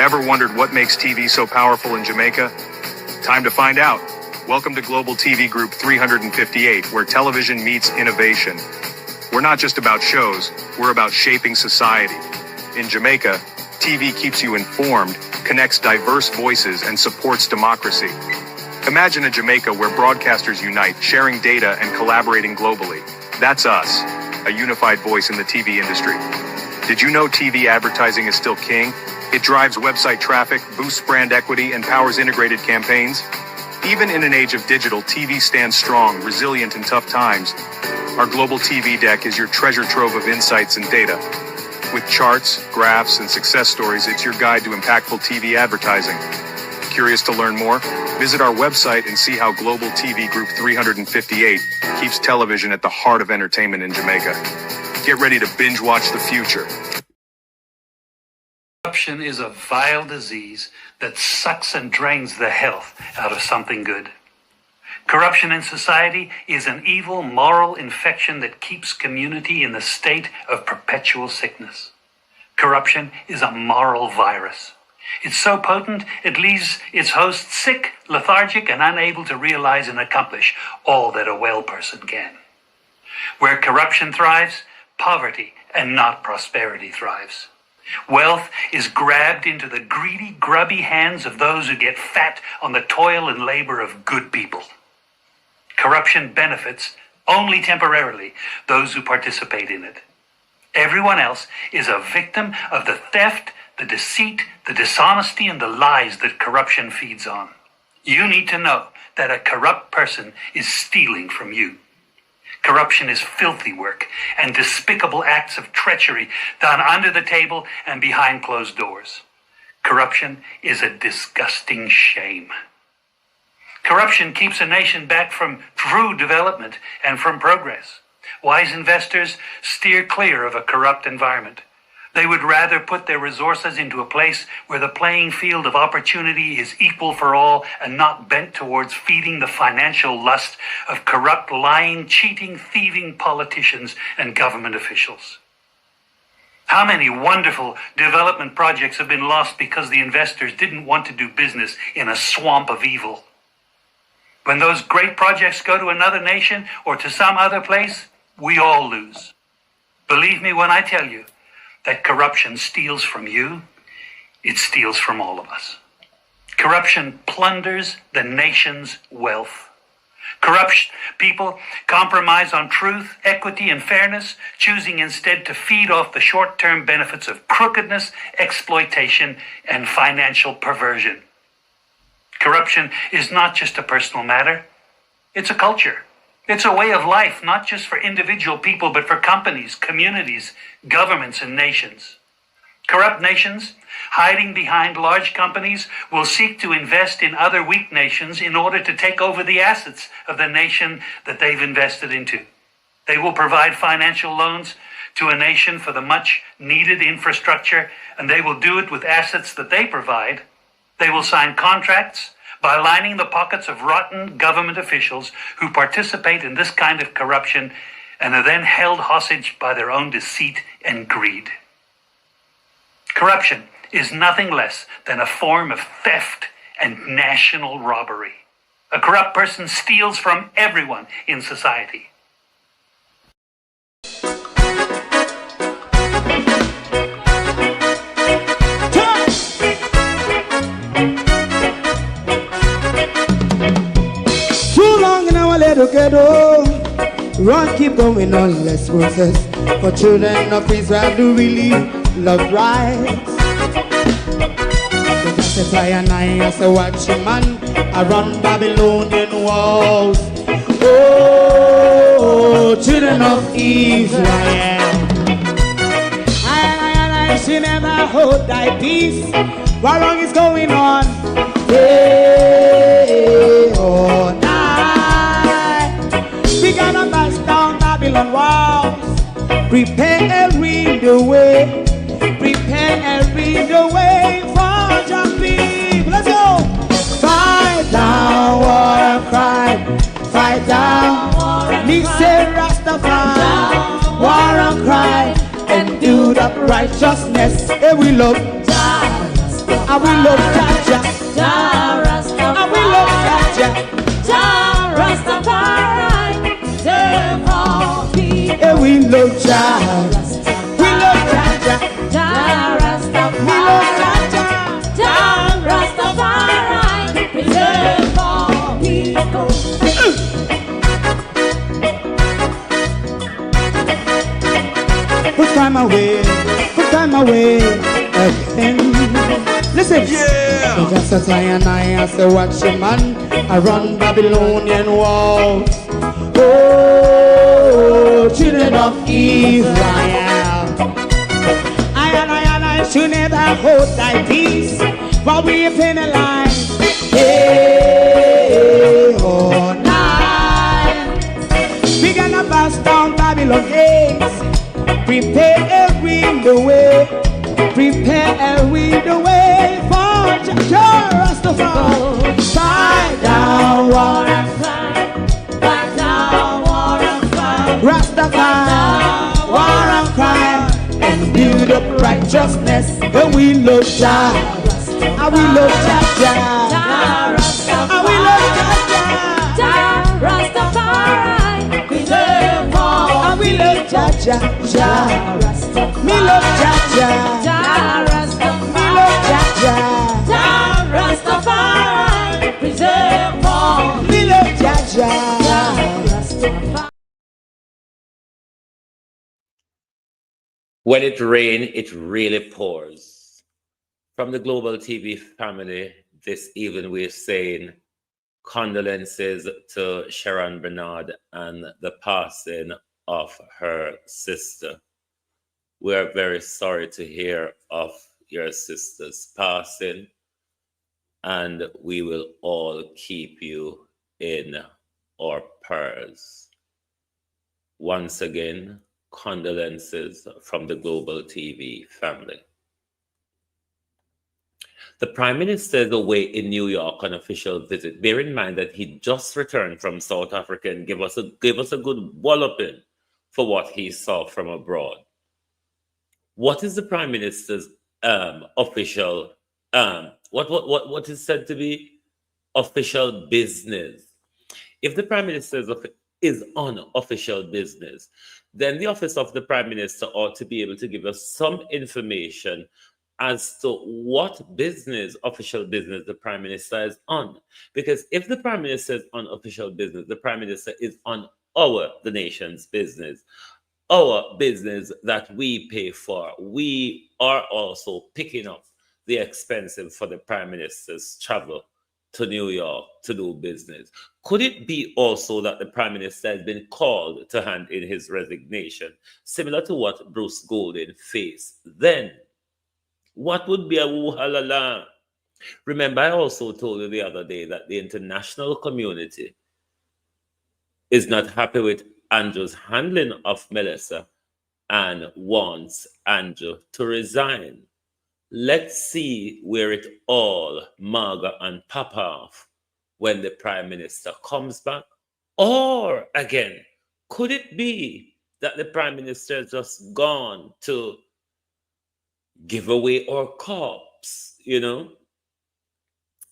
Ever wondered what makes TV so powerful in Jamaica? Time to find out. Welcome to Global TV Group 358, where television meets innovation. We're not just about shows, we're about shaping society. In Jamaica, TV keeps you informed, connects diverse voices, and supports democracy. Imagine a Jamaica where broadcasters unite, sharing data and collaborating globally. That's us, a unified voice in the TV industry. Did you know TV advertising is still king? It drives website traffic, boosts brand equity, and powers integrated campaigns. Even in an age of digital, TV stands strong, resilient in tough times. Our Global TV Deck is your treasure trove of insights and data. With charts, graphs, and success stories, it's your guide to impactful TV advertising. Curious to learn more? Visit our website and see how Global TV Group 358 keeps television at the heart of entertainment in Jamaica. Get ready to binge watch the future. Corruption is a vile disease that sucks and drains the health out of something good. Corruption in society is an evil moral infection that keeps community in the state of perpetual sickness. Corruption is a moral virus. It's so potent it leaves its host sick, lethargic, and unable to realize and accomplish all that a well person can. Where corruption thrives, poverty and not prosperity thrives. Wealth is grabbed into the greedy, grubby hands of those who get fat on the toil and labor of good people. Corruption benefits, only temporarily, those who participate in it. Everyone else is a victim of the theft, the deceit, the dishonesty, and the lies that corruption feeds on. You need to know that a corrupt person is stealing from you. Corruption is filthy work and despicable acts of treachery done under the table and behind closed doors. Corruption is a disgusting shame. Corruption keeps a nation back from true development and from progress. Wise investors steer clear of a corrupt environment. They would rather put their resources into a place where the playing field of opportunity is equal for all and not bent towards feeding the financial lust of corrupt, lying, cheating, thieving politicians and government officials. How many wonderful development projects have been lost because the investors didn't want to do business in a swamp of evil? When those great projects go to another nation or to some other place, we all lose. Believe me when I tell you that corruption steals from you, it steals from all of us. Corruption plunders the nation's wealth. Corrupt people compromise on truth, equity, and fairness, choosing instead to feed off the short-term benefits of crookedness, exploitation, and financial perversion. Corruption is not just a personal matter, it's a culture. It's a way of life, not just for individual people, but for companies, communities, governments, and nations. Corrupt nations, hiding behind large companies, will seek to invest in other weak nations in order to take over the assets of the nation that they've invested into. They will provide financial loans to a nation for the much-needed infrastructure, and they will do it with assets that they provide. They will sign contracts by lining the pockets of rotten government officials who participate in this kind of corruption and are then held hostage by their own deceit and greed. Corruption is nothing less than a form of theft and national robbery. A corrupt person steals from everyone in society. Run, keep going on, let's process. For children of Israel do really love rights. So justify and I as a watching man around Babylonian walls. Oh, children of Israel, I should never hold thy peace. What wrong is going on? Hey, oh, we gonna bust down Babylon walls. Prepare and read the way. Prepare and read the way for your people. Let's go. Fight down, war and cry. Fight down, me say Rastafari. War and cry and do that righteousness. And we love I will love Jaja. Jah Rastafari. I will love Jaja. Jah Rastafari. Save all people. Yeah, we love Jaja. We love Jaja. Jah Rastafari. We love Jaja. Jah Rastafari. Preserve all people. Put time away again. Listen. Yeah. So just as I and I as a watchman, I run Babylonian walls. Oh, children of Israel. I should never hold thy peace while we penalize. Hey, oh, night. We gonna bust down Babylon gates. Prepare the way. Prepare the way for Jah Rastafari. Fight down war and Fight down war and fight. Rastafari, war and crime, and build up righteousness. And we love Jah, and we love Jah. Jah And we love Rastafari. Jah. Jah Rastafari. Preserve all. And we love Jah. Jah Rastafari. Me love Jah. Jah Rastafari. Me love Jah. Jah Rastafari. Preserve all. Me love Jah. Jah Rastafari. When it rains, it really pours. From the Global TV family, this evening we're saying condolences to Sharon Bernard and the passing of her sister. We're very sorry to hear of your sister's passing, and we will all keep you in our prayers. Once again, condolences from the Global TV family. The Prime Minister is away in New York on official visit. Bear in mind that he just returned from South Africa and gave us a good walloping for what he saw from abroad. What is the Prime Minister's official what is said to be official business? If the Prime Minister is on official business, then the office of the Prime Minister ought to be able to give us some information as to what business, official business, the Prime Minister is on. Because if the Prime Minister is on official business, the Prime Minister is on the nation's business, our business that we pay for. We are also picking up the expenses for the Prime Minister's travel to New York to do business. Could it be also that the Prime Minister has been called to hand in his resignation, similar to what Bruce Golding faced then? What would be a woo-ha-la-la? Remember, I also told you the other day that the international community is not happy with Andrew's handling of Melissa and wants Andrew to resign. Let's see where it all maga and pop off when the Prime Minister comes back. Or again, could it be that the Prime Minister has just gone to give away our corpse? You know,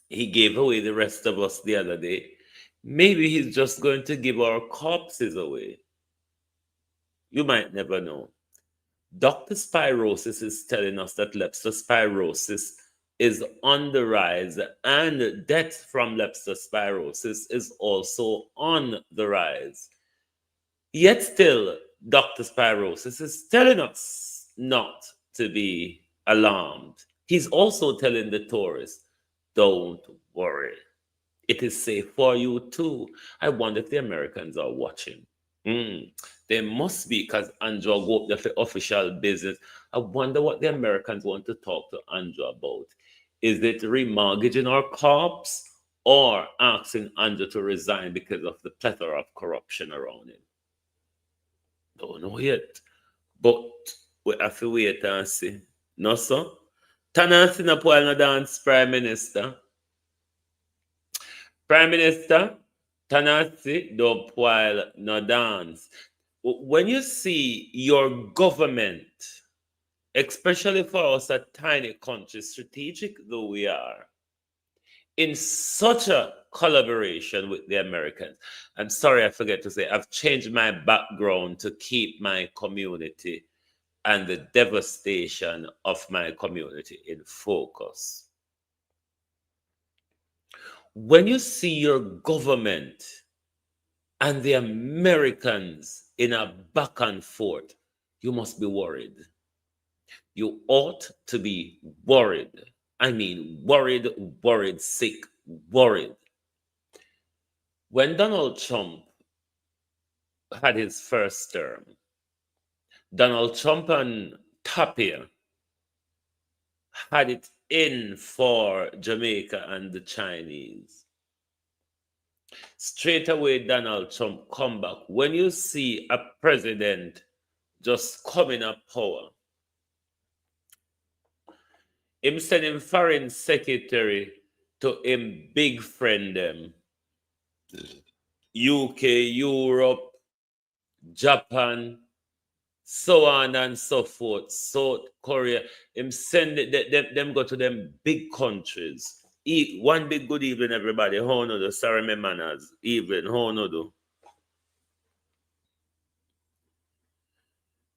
he gave away the rest of us the other day. Maybe he's just going to give our corpses away. You might never know. Dr. Spirosis is telling us that leptospirosis is on the rise, and death from leptospirosis is also on the rise. Yet still, Dr. Spirosis is telling us not to be alarmed. He's also telling the tourists, don't worry. It is safe for you too. I wonder if the Americans are watching. They must be, because Andrew go up there for official business. I wonder what the Americans want to talk to Andrew about. Is it remortgaging our corpse or asking Andrew to resign because of the plethora of corruption around him? Don't know yet. But we have to wait and see. No, sir? Tanasi na po na dance, Prime Minister. Prime Minister, Tanasi don't while no dance. When you see your government especially for us, a tiny country, strategic though we are, in such a collaboration with the Americans. I'm sorry, I forget to say, I've changed my background to keep my community and the devastation of my community in focus. When you see your government and the Americans in a back and forth, you must be worried. You ought to be worried. I mean, worried, sick, worried. When Donald Trump had his first term, Donald Trump and Tapia had it in for Jamaica and the Chinese. Straight away, Donald Trump come back. When you see a president just coming up power, him sending foreign secretary to him big friend them, UK, Europe, Japan, so on and so forth, South Korea. Him send them go to them big countries. One big good evening, everybody. How no do? Sorry, my manners. Evening. How no do?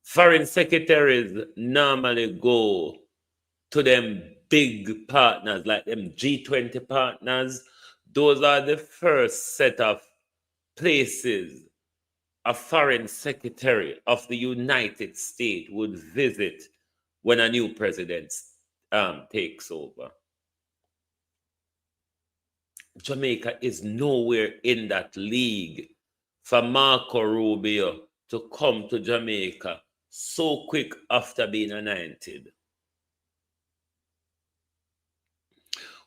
Foreign secretaries normally go to them big partners, like them G20 partners. Those are the first set of places a foreign secretary of the United States would visit when a new president takes over. Jamaica is nowhere in that league. For Marco Rubio to come to Jamaica so quick after being anointed.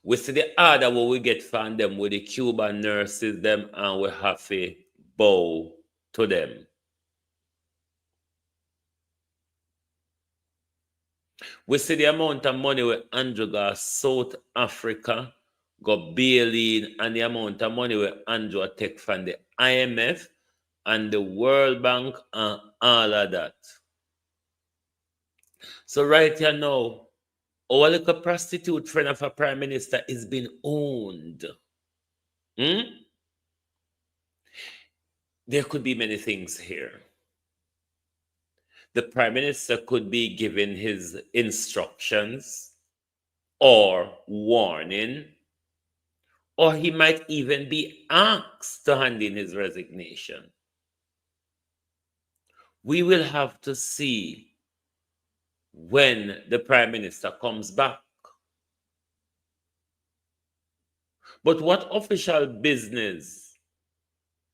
We see the order what we get from them with the Cuban nurses them, and we have to bow to them. We see the amount of money where Andrew got South Africa got bailing, and the amount of money where Andrew take from the IMF and the World Bank and all of that. So right here now, our little prostitute friend of a prime minister is being owned. There could be many things here. The prime minister could be given his instructions or warning, or he might even be asked to hand in his resignation. We will have to see when the prime minister comes back. But what official business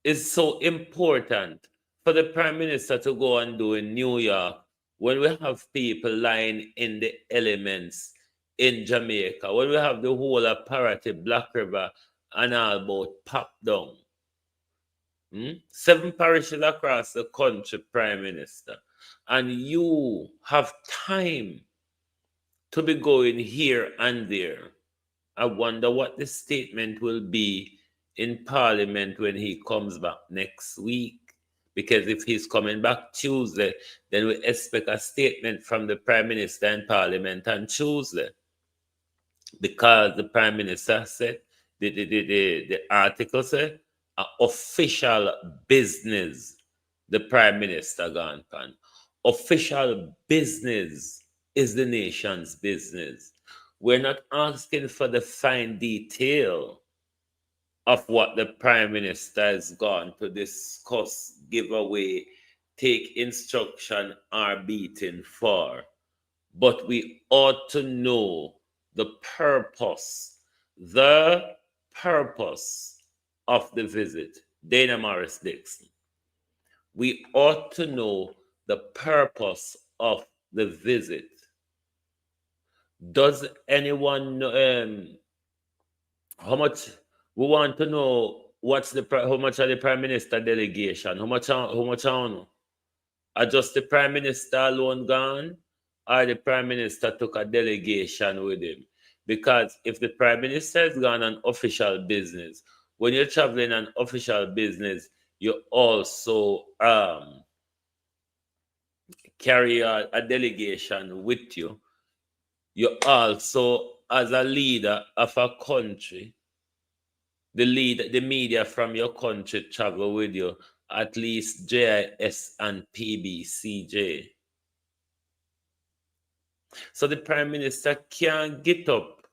is so important for the prime minister to go and do in New York when we have people lying in the elements in Jamaica, when we have the whole apparative Black River and all about pop down? 7 parishes across the country, prime minister, and you have time to be going here and there. I wonder what the statement will be in Parliament when he comes back next week. Because if he's coming back Tuesday, then we expect a statement from the Prime Minister in Parliament on Tuesday. Because the Prime Minister said, the article said, official business, the Prime Minister gone pan. Official business is the nation's business. We're not asking for the fine detail of what the Prime Minister has gone to discuss, give away, take instruction, or beating for. But we ought to know the purpose of the visit. Dana Morris Dixon. We ought to know the purpose of the visit. Does anyone know how much we want to know? How much of the Prime Minister delegation? How much I know? Are just the Prime Minister alone gone, or the Prime Minister took a delegation with him? Because if the Prime Minister is gone on official business, when you're traveling on official business, you also carry a delegation with you, you also, as a leader of a country, the media from your country travel with you, at least JIS and PBCJ. So the Prime Minister can't get up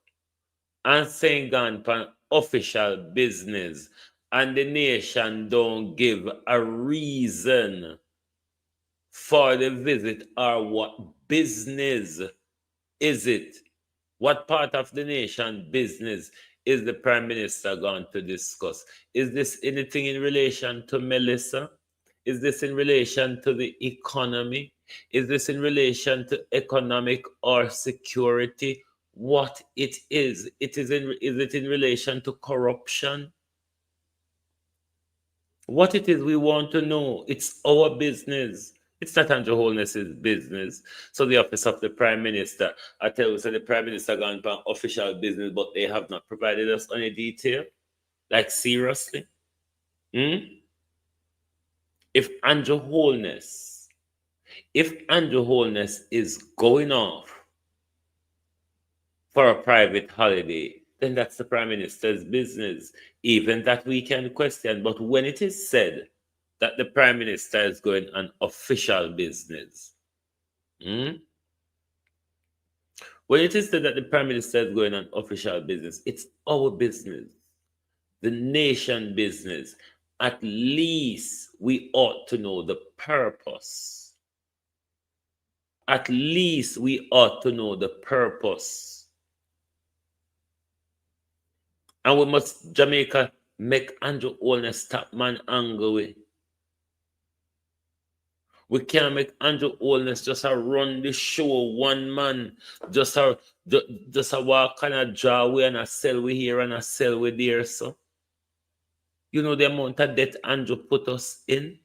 and say gone for official business and the nation don't give a reason for the visit, or what business is it? What part of the nation business is the Prime Minister going to discuss? Is this anything in relation to Melissa? Is this in relation to the economy? Is this in relation to economic or security? What it is? Is it in relation to corruption? What it is we want to know. It's our business. It's not Andrew Holness's business. So the office of the Prime Minister, I tell you, so the Prime Minister gone for official business, but they have not provided us any detail. Like seriously? If Andrew Holness is going off for a private holiday, then that's the Prime Minister's business. Even that we can question. But when it is said that the Prime Minister is going on official business, when it is said that the Prime Minister is going on official business, it's our business, the nation business. At least we ought to know the purpose. At least we ought to know the purpose. And we must, Jamaica, make Andrew Holness stop man anger with. We can't make Andrew Holness just a run the show, one man, just a walk and a draw away and a sell we here and a sell we there. So, you know the amount of debt Andrew put us in?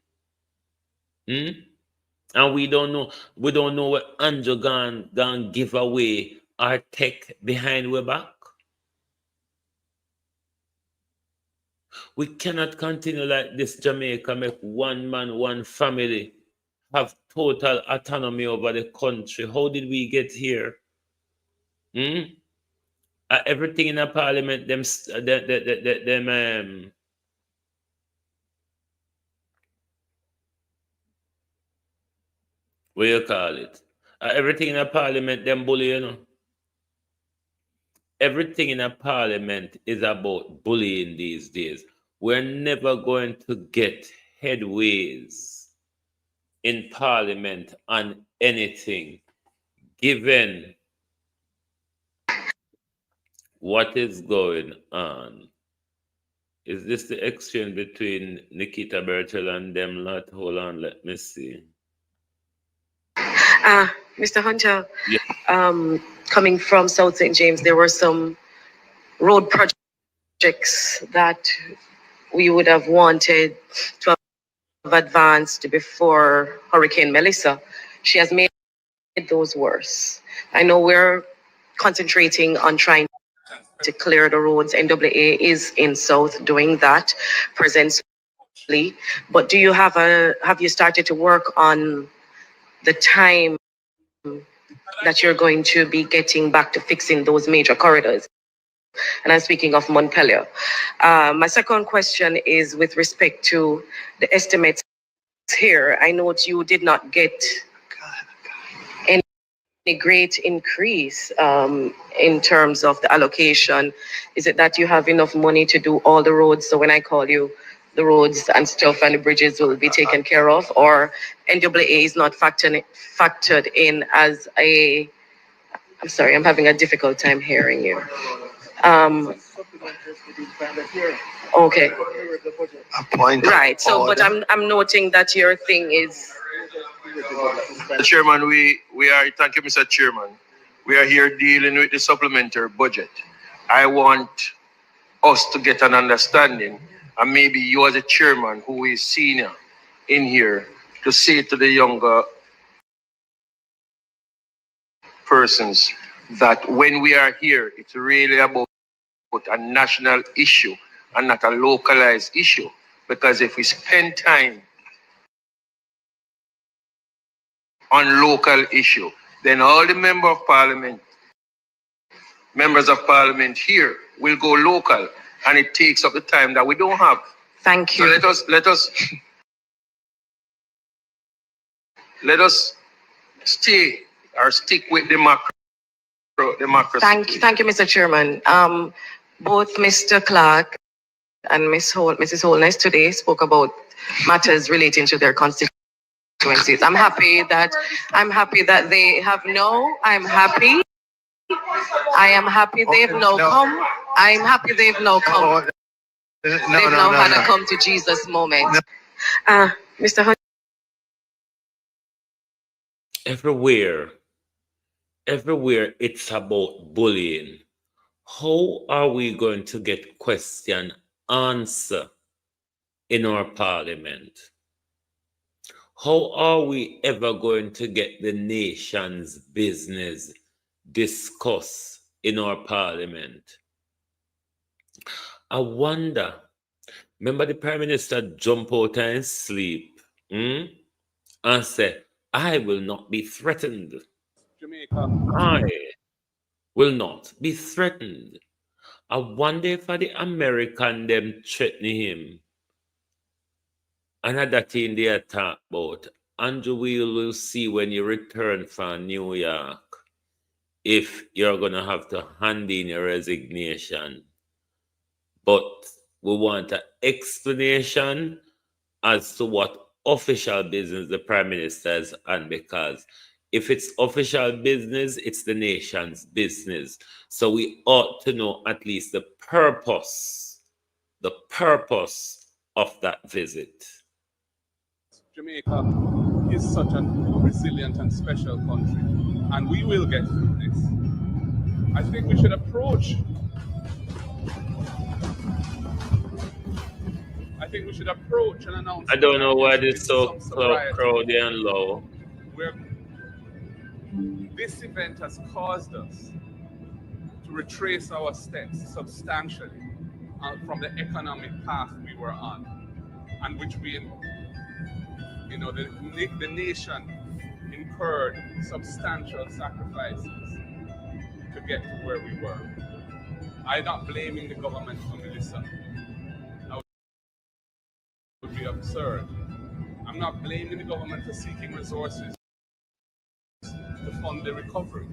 And we don't know what Andrew gone give away our tech behind we back. We cannot continue like this, Jamaica, make one man, one family have total autonomy over the country. How did we get here? Everything in the parliament, what you call it? Everything in the parliament, them bully, you know. Everything in a parliament is about bullying these days. We're never going to get headways in parliament on anything, given what is going on. Is this the exchange between Nikita Bertel and them lot? Hold on, let me see. Mr. Hunter, Yeah. coming from South St. James, there were some road projects that we would have wanted to have advanced before Hurricane Melissa. She has made those worse. I know we're concentrating on trying to clear the roads. NAA is in South doing that presently. But do you have you started to work on the time that you're going to be getting back to fixing those major corridors? And I'm speaking of Montpelier. My second question is with respect to the estimates here. I note you did not get any great increase in terms of the allocation. Is it that you have enough money to do all the roads? So when I call you, the roads and stuff and the bridges will be taken care of, or NAA is not factored in as a... I'm sorry, I'm having a difficult time hearing you. Okay. Right. So, but I'm noting that your thing is... Chairman, we are, thank you, Mr. Chairman. We are here dealing with the supplementary budget. I want us to get an understanding, and maybe you as a chairman who is senior in here, to say to the younger persons that when we are here, it's really about a national issue and not a localized issue. Because if we spend time on local issue. Then all the members of parliament here will go local, and it takes up the time that we don't have. Thank you. So let us stick with democracy. Thank you, Mr. Chairman. Both Mr. Clark and Mrs. Holness today spoke about matters relating to their constituencies. I'm happy that they have no. I am happy they've no come. I'm happy they've no come. They've now had a come to Jesus moment. Mr. Hunt. Everywhere it's about bullying. How are we going to get question answer in our parliament? How are we ever going to get the nation's business discussed in our parliament? I wonder, remember the Prime Minister jump out and sleep and say, I will not be threatened. Jamaica. I will not be threatened. I wonder if the American them threatening him. Another thing they talk about, Andrew, we will see when you return from New York if you're going to have to hand in your resignation. But we want an explanation as to what official business the Prime Minister is on, because if it's official business, it's the nation's business. So we ought to know at least the purpose of that visit. Jamaica is such a resilient and special country, and we will get through this. I think we should approach an announcement. I don't know why this is so crowded and low. Where this event has caused us to retrace our steps substantially from the economic path we were on, and which the nation incurred substantial sacrifices to get to where we were. I'm not blaming the government for Melissa. That would be absurd. I'm not blaming the government for seeking resources to fund the recovery.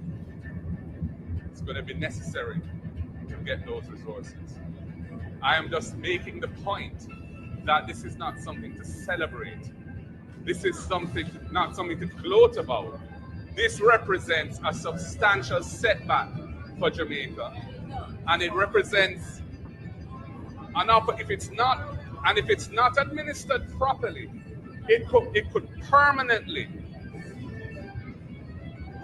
It's going to be necessary to get those resources. I am just making the point that this is not something to celebrate. This is not something to gloat about. This represents a substantial setback for Jamaica, and it represents an offer. If it's not administered properly, it could permanently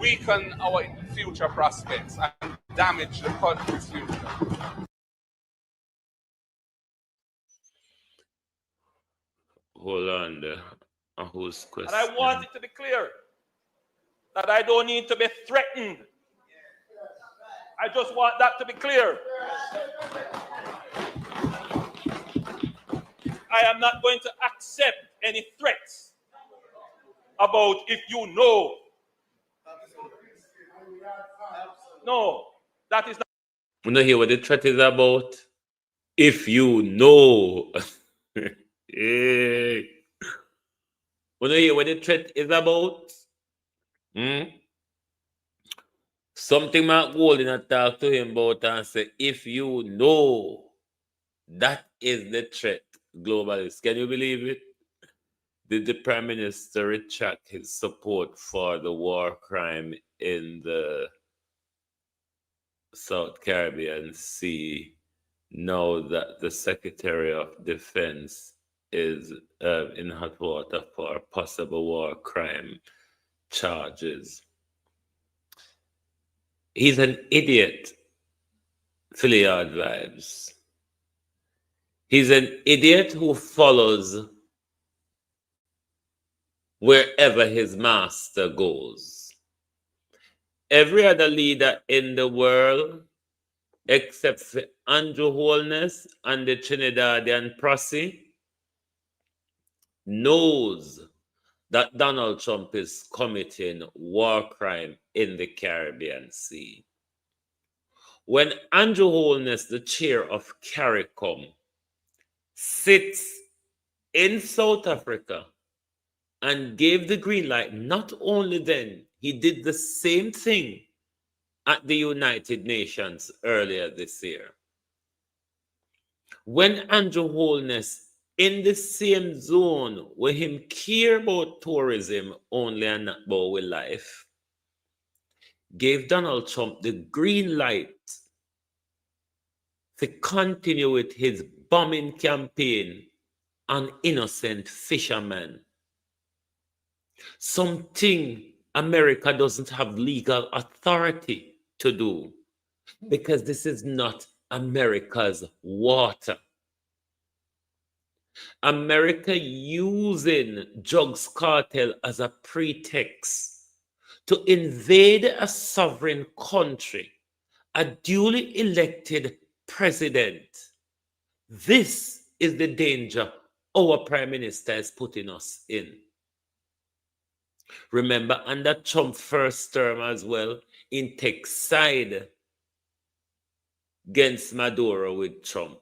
weaken our future prospects and damage the country's future. Hold on there. Whose question? And I want it to be clear that I don't need to be threatened. I just want that to be clear. I am not going to accept any threats about if you know. No, that is not. You know hear what the threat is about? If you know. Hey. You know hear what the threat is about? Something Mark Golding had talked to him about and say, if you know, that is the threat, globalists. Can you believe it? Did the Prime Minister retract his support for the war crime in the South Caribbean Sea now that the Secretary of Defense is in hot water for possible war crime charges? He's an idiot, Philly Yard vibes. He's an idiot who follows wherever his master goes. Every other leader in the world, except for Andrew Holness and the Trinidadian Posse, knows that Donald Trump is committing war crime in the Caribbean Sea. When Andrew Holness, the chair of CARICOM, sits in South Africa and gave the green light, not only then, he did the same thing at the United Nations earlier this year. When Andrew Holness, in the same zone where him care about tourism only and not about with life, gave Donald Trump the green light to continue with his bombing campaign on innocent fishermen. Something America doesn't have legal authority to do, because this is not America's water. America using drugs cartel as a pretext to invade a sovereign country, a duly elected president. This is the danger our prime minister is putting us in. Remember, under Trump's first term as well, he takes side against Maduro with Trump.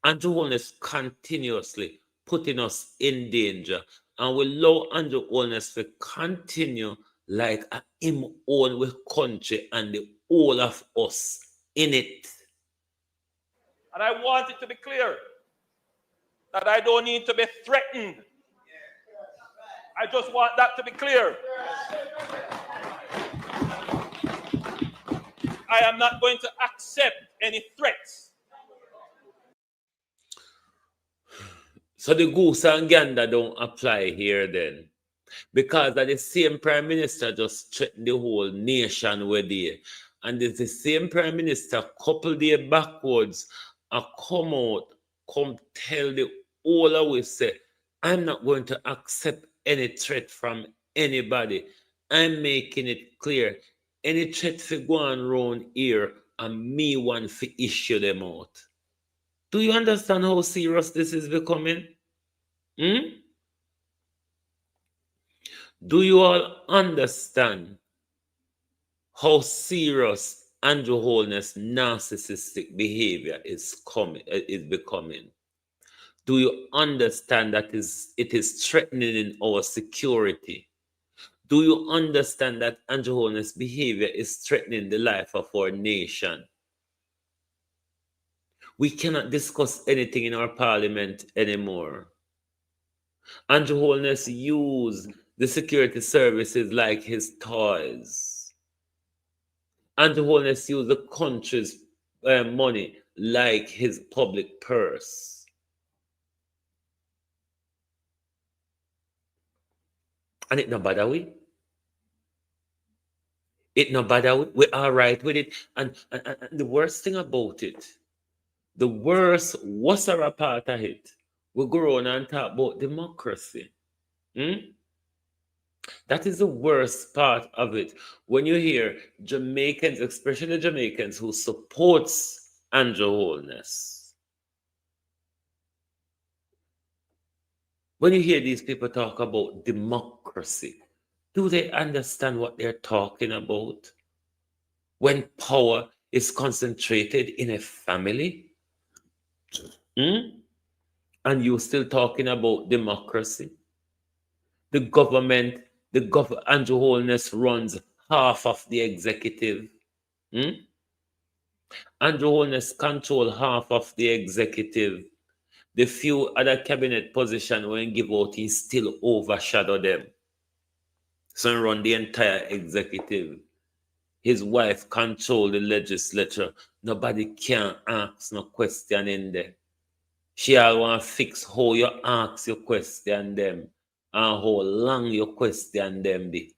Andrew Holness continuously putting us in danger, and we allow Andrew Holness to continue like him own with country and the whole of us in it. And I want it to be clear that I don't need to be threatened. I just want that to be clear. I am not going to accept any threats. So the goose and gander don't apply here then, because that the same prime minister just threatened the whole nation with it. And it's the same prime minister couple days backwards and come tell the whole of us, say, I'm not going to accept any threat from anybody. I'm making it clear. Any threat for go on round here, and me want to issue them out. Do you understand how serious this is becoming? Do you all understand how serious Andrew Holness' narcissistic behavior is becoming? Do you understand that it is threatening our security? Do you understand that Andrew Holness' behavior is threatening the life of our nation? We cannot discuss anything in our parliament anymore. Andrew Holness used the security services like his toys. Andrew Holness used the country's money like his public purse. And it no bother we. It no bother we. We're all right with it. And the worst thing about it, the worst part of it, we go on and talk about democracy. That is the worst part of it. When you hear Jamaicans, especially Jamaicans who supports Andrew Holness, when you hear these people talk about democracy, do they understand what they're talking about? When power is concentrated in a family? And you're still talking about democracy? The government, Andrew Holness runs half of the executive. Andrew Holness control half of the executive. The few other cabinet positions when give out, he still overshadow them. So he run the entire executive. His wife control the legislature. Nobody can ask no question in there. She all want to fix how you ask your question them and how long your question them be.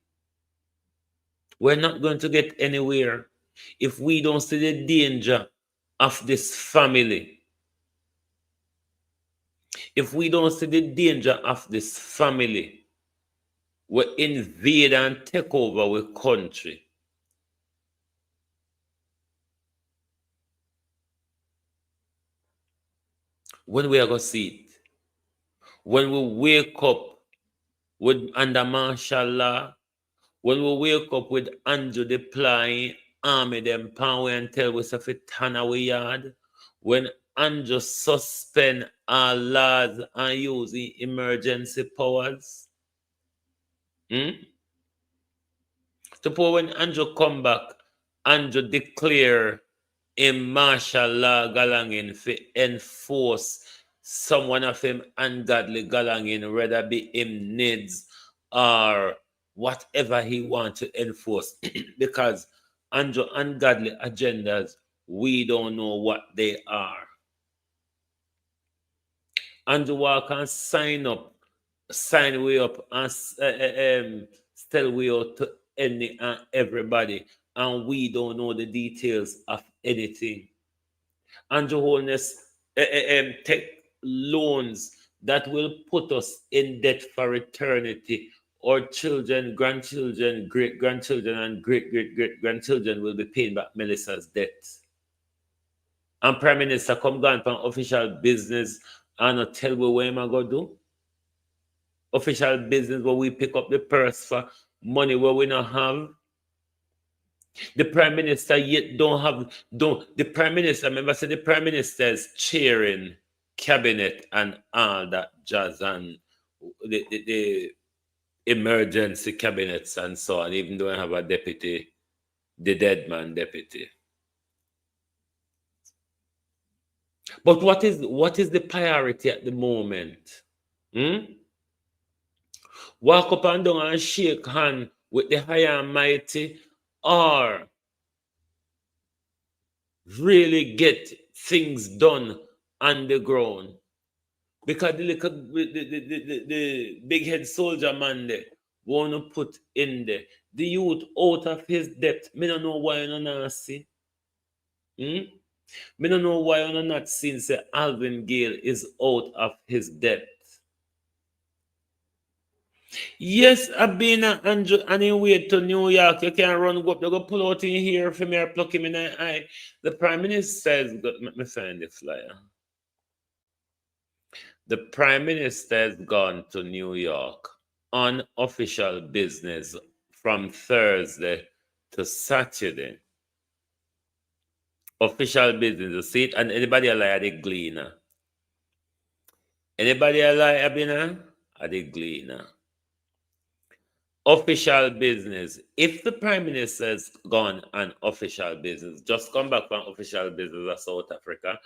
We're not going to get anywhere if we don't see the danger of this family. If we don't see the danger of this family, we invade and take over our country. When we are going to see it? when we wake up with under martial law, when we wake up with Andrew deploying army them power and tell us if it turn away yard, when Andrew suspend our laws and using emergency powers, suppose when Andrew come back, Andrew declare in martial law galangin for enforce someone of him ungodly galangin, whether be him needs or whatever he want to enforce. Because Andrew ungodly agendas, we don't know what they are. Andrew walk and sign way up and tell way out to any and everybody, and we don't know the details of anything. Andrew Holness take loans that will put us in debt for eternity. Our children, grandchildren, great grandchildren, and great great great grandchildren will be paying back Melissa's debt. And Prime Minister come down from official business and tell me what am I going to do? Official business where we pick up the purse for money where we don't have. The Prime Minister yet the Prime Minister, remember, say the Prime Minister is chairing cabinet and all that jazz and the emergency cabinets and so on, even though I have a deputy, the dead man deputy. But what is the priority at the moment? Walk up and down and shake hand with the high and mighty, or really get things done on the ground? Because the big head soldier man there want to put in there the youth out of his debt. Me don't know why you not see. Me don't know why you not seen say Alvin Gale is out of his debt. Yes, I've been Andrew and he wait to New York. You can't run go up, they go pull out in here for me or pluck him in the eye. The Prime Minister says, let me find the flyer. The Prime Minister has gone to New York on official business from Thursday to Saturday. Official business, you see it? And anybody alive, the gleaner. Anybody alive, Abina? Are the gleaner. Official business. If the Prime Minister has gone on official business, just come back from official business of South Africa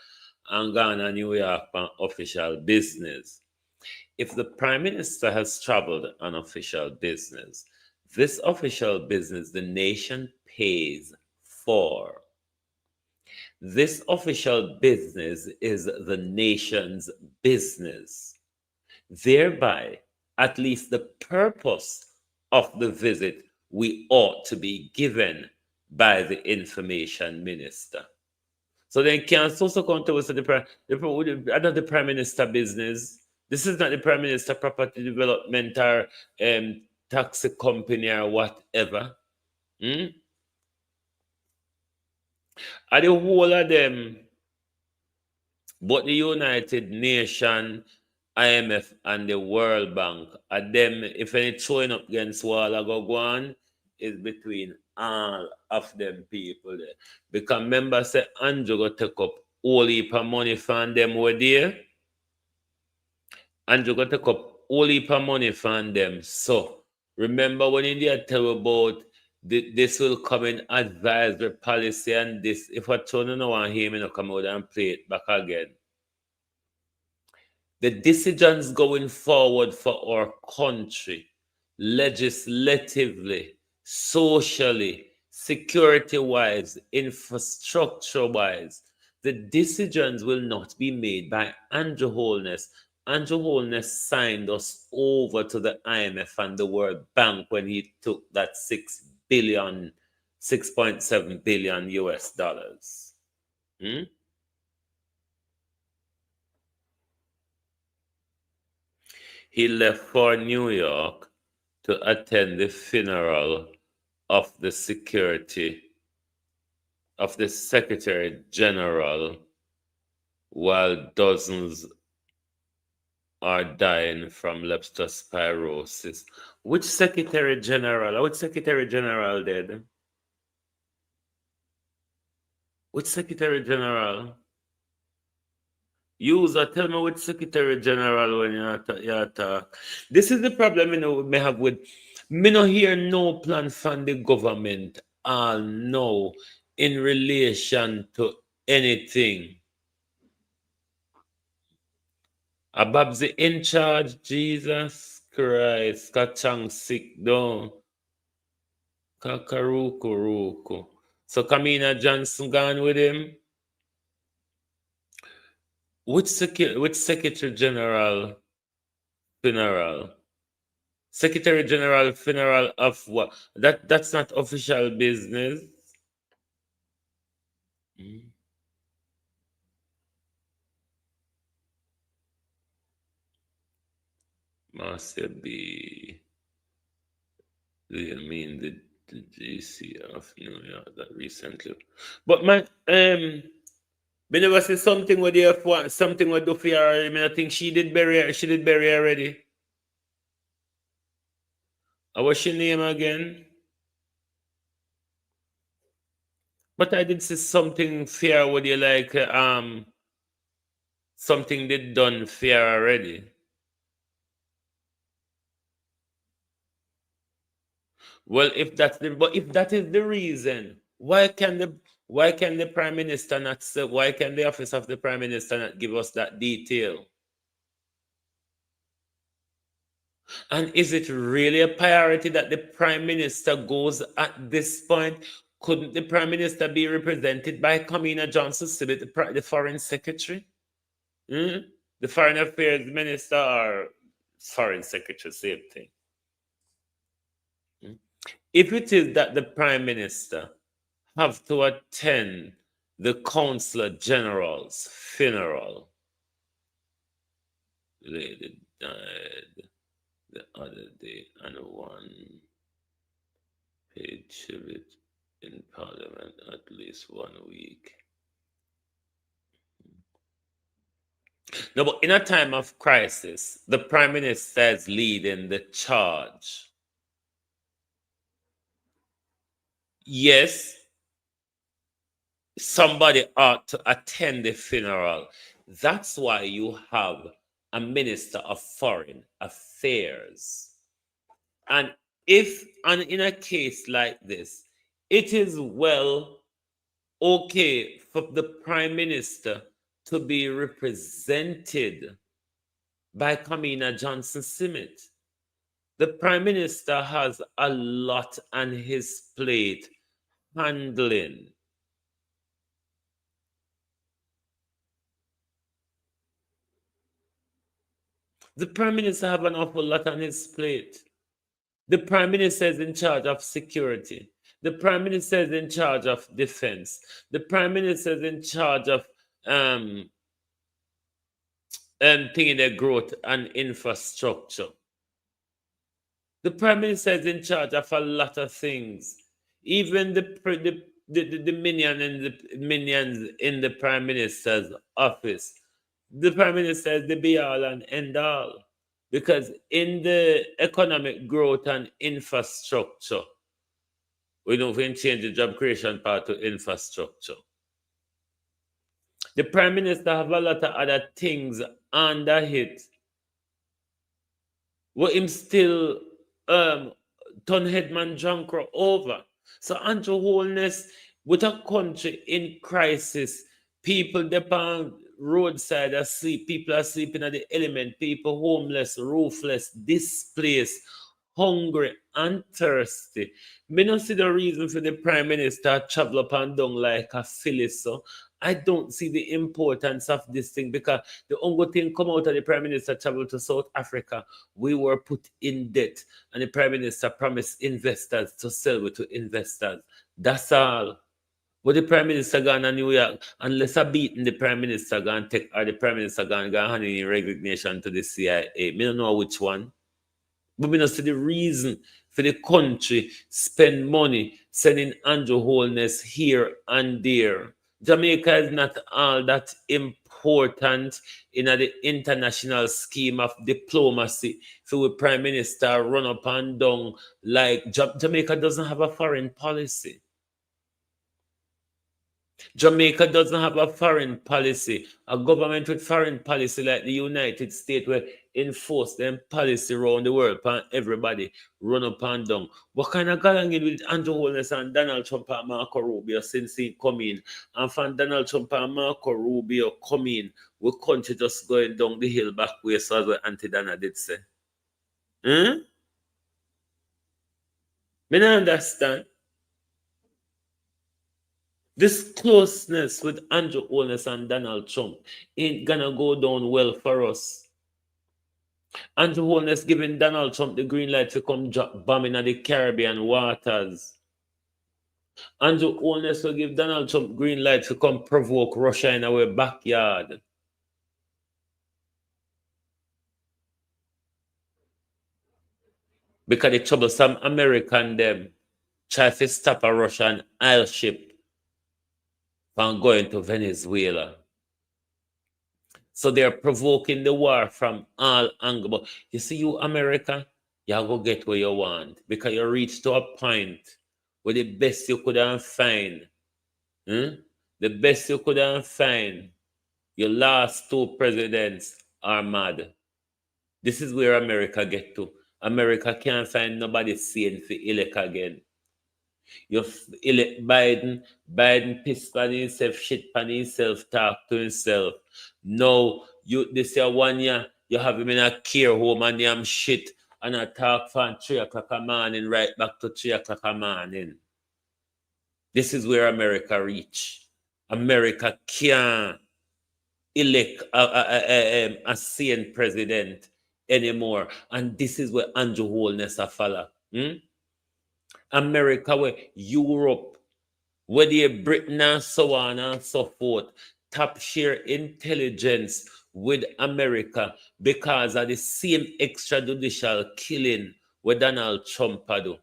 and gone to New York on official business. If the Prime Minister has traveled on official business, this official business the nation pays for. This official business is the nation's business. Thereby, at least the purpose of the visit we ought to be given by the information minister. So then can also come to us the Prime Minister business. This is not the Prime Minister property development or taxi company or whatever. Are the whole of them, but the United Nations, IMF, and the World Bank, are them, if any throwing up against wall I go on, is between all of them people there. Because members say Andrew go take up all heap of money from them were there. Andrew go take up all heap of money from them. So remember when India tell about this will come in advisory policy and this, if I don't know and hear me not come out and play it back again. The decisions going forward for our country, legislatively, socially, security-wise, infrastructure-wise, the decisions will not be made by Andrew Holness. Andrew Holness signed us over to the IMF and the World Bank when he took that 6.7 billion US dollars. He left for New York to attend the funeral of the Secretary General, while dozens are dying from leptospirosis. Which Secretary General? Which Secretary General did? Which Secretary General? User, tell me which Secretary General when you talk. This is the problem we may have with me no hear no plan from the government all no in relation to anything. Abab's in charge, Jesus Christ, Kachang sick down. Kakaruku. So Kamina Johnson gone with him. Which Secretary General funeral? Secretary General funeral of what? That's not official business. Must be. Do you mean the GC of New York that recently? But my me never say something with the F1, something with the fear. I mean, I think she did bury already. What's your name again? But I did see something fair with you, like something did done fair already. Well, if that is the reason, why can the Prime Minister not say, why can the office of the Prime Minister not give us that detail? And is it really a priority that the Prime Minister goes at this point? Couldn't the Prime Minister be represented by Kamina Johnson, the Foreign Secretary? The Foreign Affairs Minister or Foreign Secretary, same thing. If it is that the Prime Minister have to attend the Consular General's funeral, lady died the other day, and one paid tribute in Parliament at least 1 week. No, but in a time of crisis, the Prime Minister is leading the charge. Yes, somebody ought to attend the funeral. That's why you have a Minister of Foreign Affairs. And in a case like this, it is okay for the Prime Minister to be represented by Kamina Johnson Simmet. The Prime Minister has a lot on his plate handling. The Prime Minister have an awful lot on his plate. The Prime Minister is in charge of security. The Prime Minister is in charge of defense. The Prime Minister is in charge of thinking their growth and infrastructure. The Prime Minister is in charge of a lot of things. Even the minions in the Prime Minister's office. The Prime Minister is the be all and end all. Because in the economic growth and infrastructure, we don't even change the job creation part to infrastructure. The Prime Minister have a lot of other things under it. What him still turn Headman Jankro over. So Andrew Holness, with a country in crisis, people depend roadside asleep, people are sleeping at the element, people homeless, roofless, displaced, hungry and thirsty. Me not see the reason for the Prime Minister travel up and down like a filly. So I don't see the importance of this thing, because the only thing come out of the Prime Minister travel to South Africa, we were put in debt, and the Prime Minister promised investors to sell it to investors. That's all. But the Prime Minister gone to New York, unless a beating the Prime Minister gone take, or the Prime Minister gone hand in resignation to the CIA. Me don't know which one. But we don't see the reason for the country spend money sending Andrew Holness here and there. Jamaica is not all that important in the international scheme of diplomacy. So the Prime Minister run up and down like Jamaica doesn't have a foreign policy. Jamaica doesn't have a foreign policy. A government with foreign policy like the United States will enforce them policy around the world and everybody run up and down. What kind of galangin with Andrew Holness and Donald Trump and Marco Rubio since he come in? And from Donald Trump and Marco Rubio come in, we country just going down the hill back way, so as what Auntie Dana did say. Hmm? Me not understand. This closeness with Andrew Holness and Donald Trump ain't gonna go down well for us. Andrew Holness giving Donald Trump the green light to come drop bombing at the Caribbean waters. Andrew Holness will give Donald Trump green light to come provoke Russia in our backyard. Because the troublesome American them try to stop a Russian oil ship from going to Venezuela. So they're provoking the war from all angles. But you see, you America, you go get where you want because you reach to a point where the best you could find, the best you could find, your last two presidents are mad. This is where America get to. America can't find nobody sane for elect again. You elect Biden, Biden pissed on himself, shit on himself, talk to himself. No, you this year 1 year, you have him in a care home and damn shit and I talk from 3 o'clock a morning right back to 3 o'clock a morning. This is where America reach. America can't elect a sane president anymore. And this is where Andrew Holness a follow. America, where Europe, where the Britain and so on and so forth, top share intelligence with America because of the same extrajudicial killing with Donald Trump do.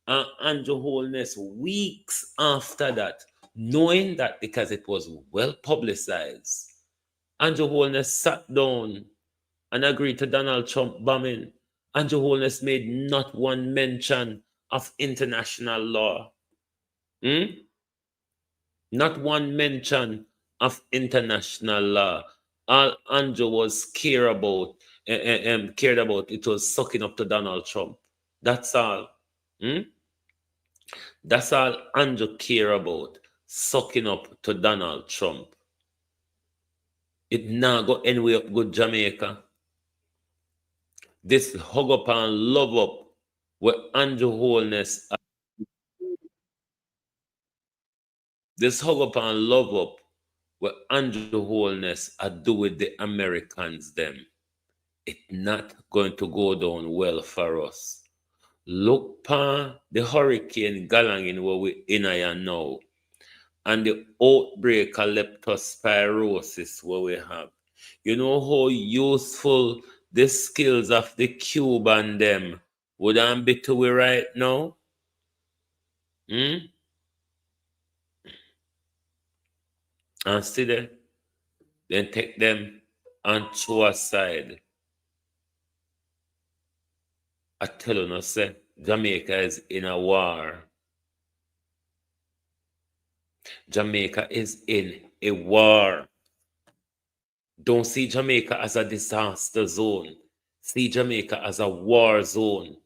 And Andrew Holness, weeks after that, knowing that because it was well publicized, Andrew Holness sat down and agreed to Donald Trump bombing. Andrew Holness made not one mention of international law. Not one mention of international law. All Andrew was cared about it was sucking up to Donald Trump. That's all. That's all Andrew care about, sucking up to Donald Trump. It now go anywhere up good Jamaica. This hug up and love up with Andrew Holness. This hug up and love up with Andrew Holness I do with the Americans them. It's not going to go down well for us. Look pa the hurricane galangin where we in here now. And the outbreak of leptospirosis where we have. You know how useful the skills of the Cuban them would be to we right now? And see them, then take them and throw aside. I tell you, no, say, Jamaica is in a war. Jamaica is in a war. Don't see Jamaica as a disaster zone. See Jamaica as a war zone.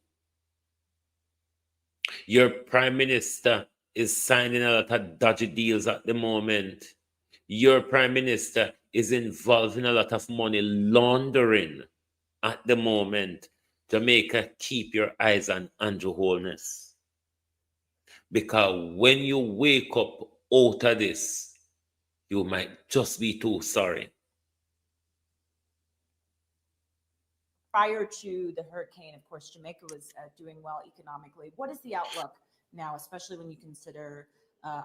Your prime minister is signing a lot of dodgy deals at the moment. Your prime minister is involved in a lot of money laundering at the moment. Jamaica, keep your eyes on Andrew Holness. Because when you wake up out of this, you might just be too sorry. Prior to the hurricane, of course, Jamaica was doing well economically. What is the outlook now, especially when you consider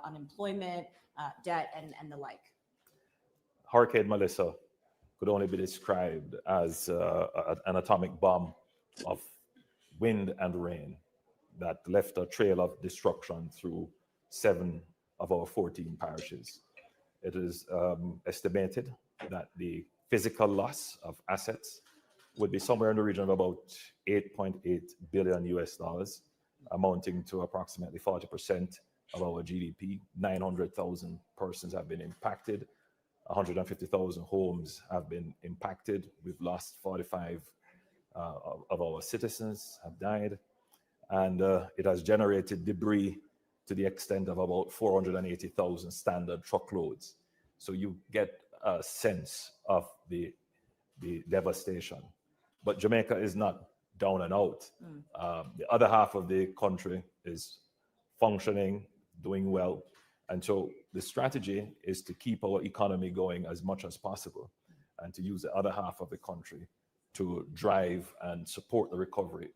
unemployment, debt, and the like? Hurricane Melissa could only be described as an atomic bomb of wind and rain that left a trail of destruction through 7 of our 14 parishes. It is estimated that the physical loss of assets would be somewhere in the region of about 8.8 billion US dollars, amounting to approximately 40% of our GDP. 900,000 persons have been impacted. 150,000 homes have been impacted. We've lost 45 of our citizens have died. And it has generated debris to the extent of about 480,000 standard truckloads. So you get a sense of the devastation. But Jamaica is not down and out. The other half of the country is functioning, doing well. And so the strategy is to keep our economy going as much as possible and to use the other half of the country to drive and support the recovery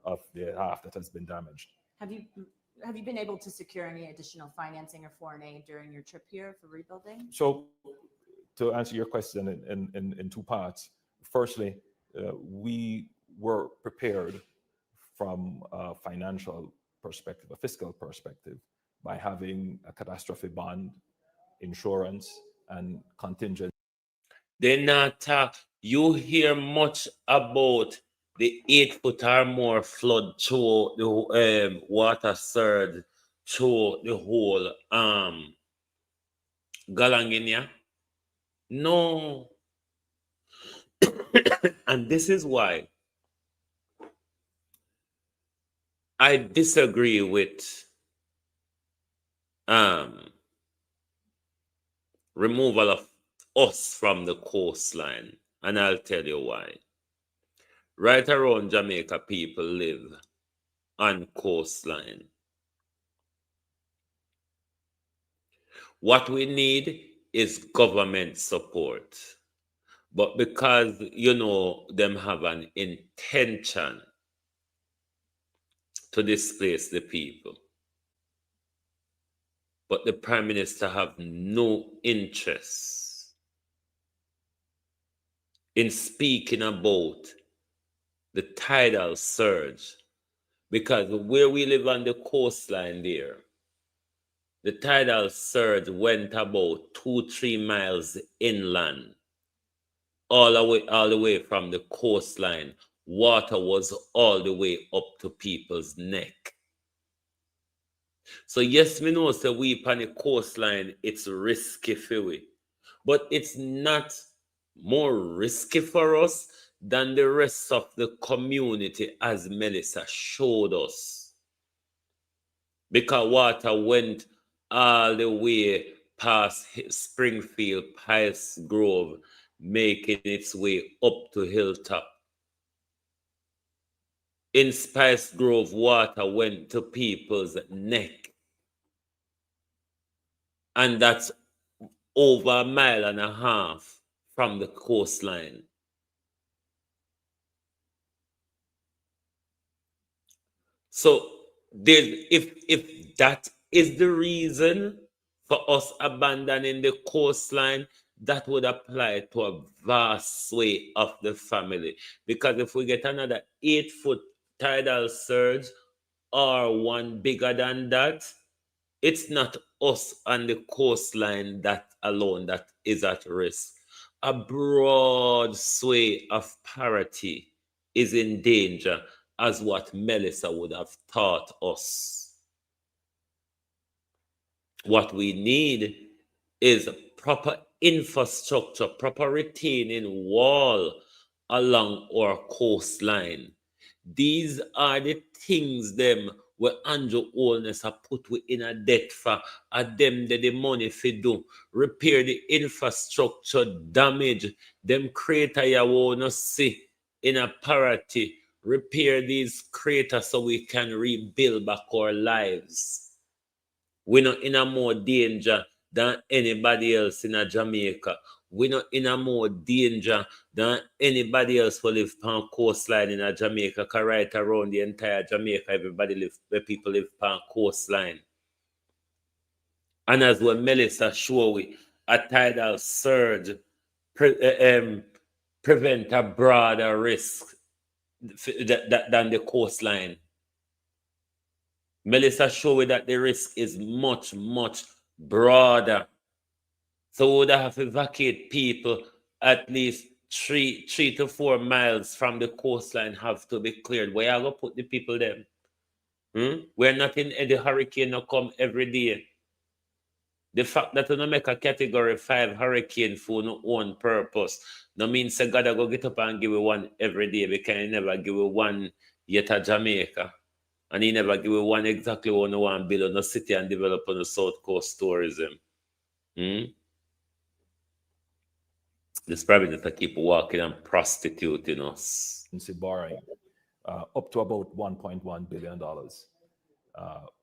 of the half that has been damaged. Have you been able to secure any additional financing or foreign aid during your trip here for rebuilding? So to answer your question in two parts, firstly, we were prepared from a financial perspective, a fiscal perspective, by having a catastrophe bond, insurance, and contingent. They not talk. You hear much about the 8 foot or more flood through the water surge through the whole Galanginia? No. And this is why I disagree with removal of us from the coastline, and I'll tell you why. Right around Jamaica, people live on coastline. What we need is government support. But because, them have an intention to displace the people, but the Prime Minister have no interest in speaking about the tidal surge, because where we live on the coastline there, the tidal surge went about 2-3 miles inland, all the way from the coastline. Water was all the way up to people's neck. So yes, me know, so we on the coastline, it's risky for we. But it's not more risky for us than the rest of the community, as Melissa showed us. Because water went all the way past Springfield, Pice Grove, making its way up to Hilltop. In Spice Grove, water went to people's neck. And that's over 1.5 miles from the coastline. So if that is the reason for us abandoning the coastline, that would apply to a vast swathe of the family. Because if we get another 8-foot tidal surge or one bigger than that, it's not us on the coastline that alone that is at risk. A broad swathe of parity is in danger, as what Melissa would have taught us. What we need is proper infrastructure, proper retaining wall along our coastline. These are the things them where Andrew Holness have put we in a debt for, them the money for do, repair the infrastructure damage, them crater you wanna see in a parity, repair these craters so we can rebuild back our lives. We're not in a more danger than anybody else in a Jamaica. We're not in a more danger than anybody else who live on coastline in a Jamaica. Because right around the entire Jamaica, where people live on coastline. And as when Melissa showed we, a tidal surge prevent a broader risk than the coastline. Melissa showed that the risk is much, much broader So we would have to vacate people at least 3 to 4 miles from the coastline have to be cleared. Where are going to put the people then? We're not in the hurricane no come every day. The fact that we don't make a category 5 hurricane for no own purpose no means say God go get up and give you one every day because he never give you one yet at Jamaica. And he never give you one exactly what no one build on a city and develop on the South Coast tourism. This probably that keep walking and prostituting us. Borrowing up to about $1.1 billion.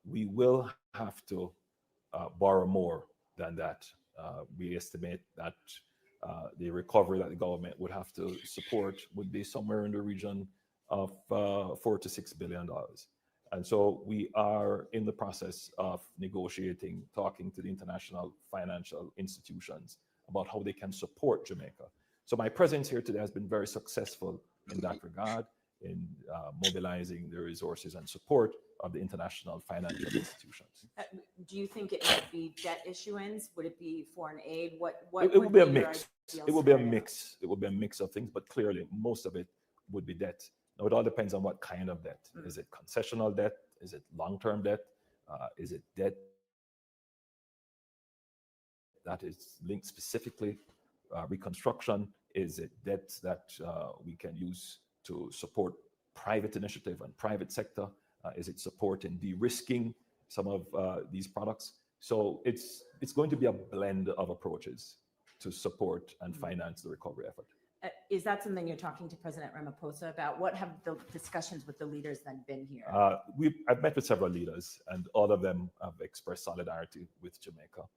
We will have to borrow more than that. We estimate that the recovery that the government would have to support would be somewhere in the region of $4 to $6 billion. And so we are in the process of negotiating, talking to the international financial institutions about how they can support Jamaica. So my presence here today has been very successful in that regard, in mobilizing the resources and support of the international financial institutions. Do you think it might be debt issuance? Would it be foreign aid? What It will be a your mix. ideal It will be a scenario? mix. It will be a mix of things, but clearly most of it would be debt. Now it all depends on what kind of debt. Is it concessional debt? Is it long-term debt? Is it debt that is linked specifically reconstruction? Is it debt that we can use to support private initiative and private sector? Is it supporting de-risking some of these products? So it's going to be a blend of approaches to support and finance the recovery effort. Is that something you're talking to President Ramaphosa about? What have the discussions with the leaders then been here? I've met with several leaders, and all of them have expressed solidarity with Jamaica.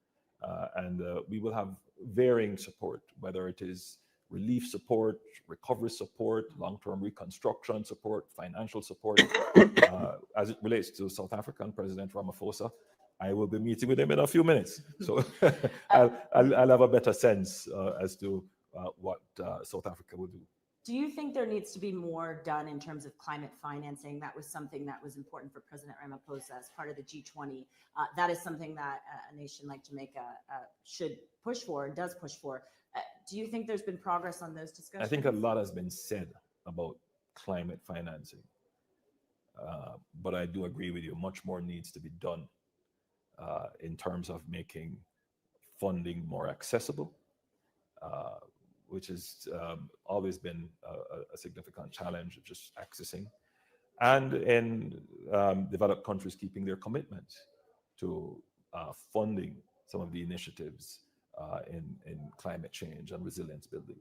And we will have varying support, whether it is relief support, recovery support, long-term reconstruction support, financial support. As it relates to South African President Ramaphosa, I will be meeting with him in a few minutes. So I'll have a better sense as to what South Africa will do. Do you think there needs to be more done in terms of climate financing? That was something that was important for President Ramaphosa as part of the G20. That is something that a nation like Jamaica should push for and does push for. Do you think there's been progress on those discussions? I think a lot has been said about climate financing. But I do agree with you, much more needs to be done in terms of making funding more accessible, which has always been a significant challenge of just accessing, and in developed countries keeping their commitment to funding some of the initiatives in climate change and resilience building.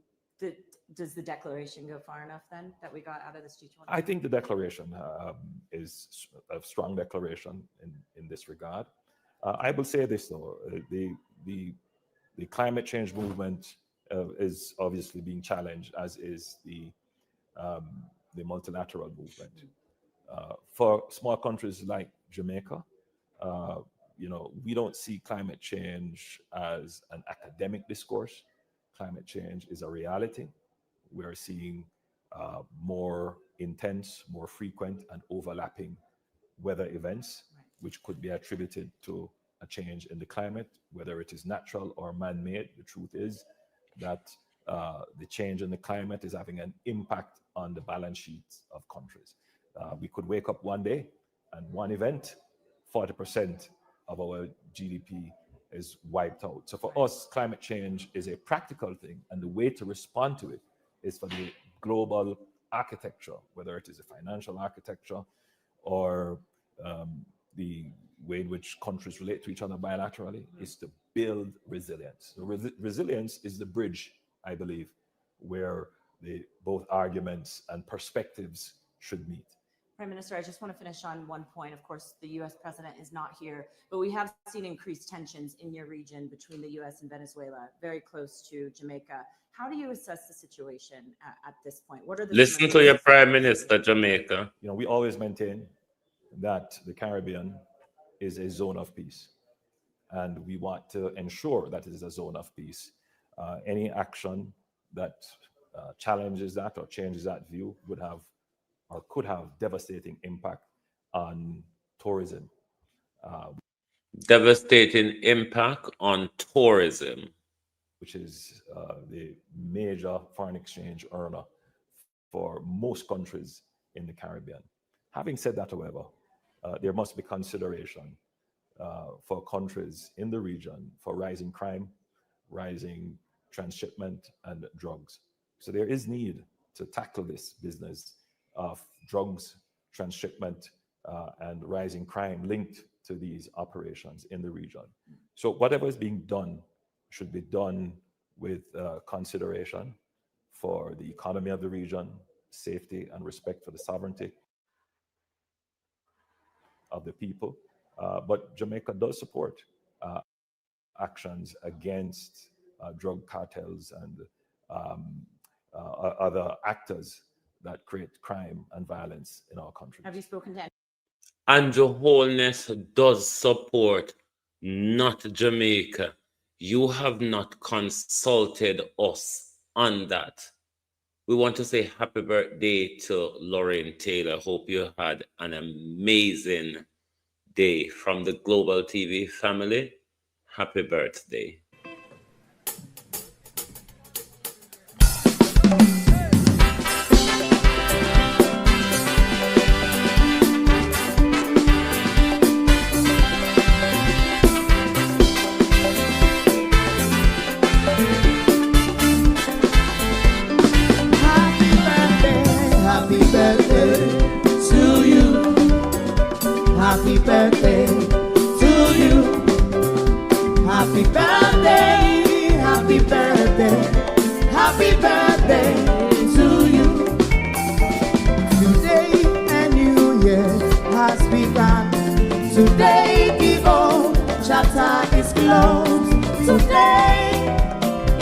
Does the declaration go far enough then that we got out of this G20? I think the declaration is a strong declaration in this regard. I will say this though, the climate change movement is obviously being challenged, as is the multilateral movement. For small countries like Jamaica, we don't see climate change as an academic discourse. Climate change is a reality. We're seeing more intense, more frequent, and overlapping weather events, which could be attributed to a change in the climate, whether it is natural or man-made. The truth is that the change in the climate is having an impact on the balance sheets of countries. We could wake up one day and one event, 40% of our GDP is wiped out. So for us, climate change is a practical thing, and the way to respond to it is for the global architecture, whether it is a financial architecture or the way in which countries relate to each other bilaterally, is to build resilience. So resilience is the bridge, I believe, where both arguments and perspectives should meet. Prime Minister, I just want to finish on one point. Of course, the U.S. president is not here, but we have seen increased tensions in your region between the U.S. and Venezuela, very close to Jamaica. How do you assess the situation at this point? What are the Listen to your Prime Minister, Jamaica. We always maintain that the Caribbean is a zone of peace, and we want to ensure that it is a zone of peace. Any action that challenges that or changes that view would have or could have devastating impact on tourism. Devastating impact on tourism. which is the major foreign exchange earner for most countries in the Caribbean. Having said that, however, there must be consideration for countries in the region for rising crime, rising transshipment, and drugs. So there is need to tackle this business of drugs, transshipment, and rising crime linked to these operations in the region. So whatever is being done should be done with consideration for the economy of the region, safety and respect for the sovereignty of the people. But Jamaica does support actions against drug cartels and other actors that create crime and violence in our country. Have you spoken to Andrew Holness does support not Jamaica. You have not consulted us on that. We want to say happy birthday to Lorraine Taylor. Hope you had an amazing day from the Global TV family. Happy birthday. Happy birthday to you. Happy birthday to you. Happy birthday, happy birthday, happy birthday to you. Today a new year has begun. Today the old chapter is closed. Today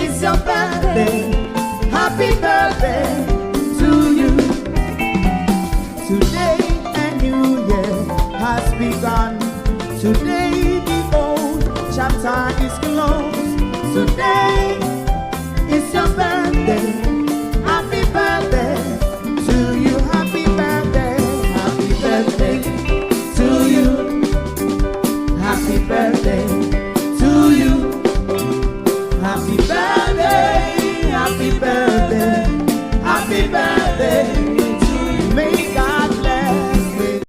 is your birthday. Happy birthday to you. Today a new year has begun. Today the old chapter is closed. Today is your birthday. Happy birthday to you. Happy birthday. Happy birthday to you. Happy birthday to you. Happy birthday. Happy birthday. Happy birthday to you. May God bless you.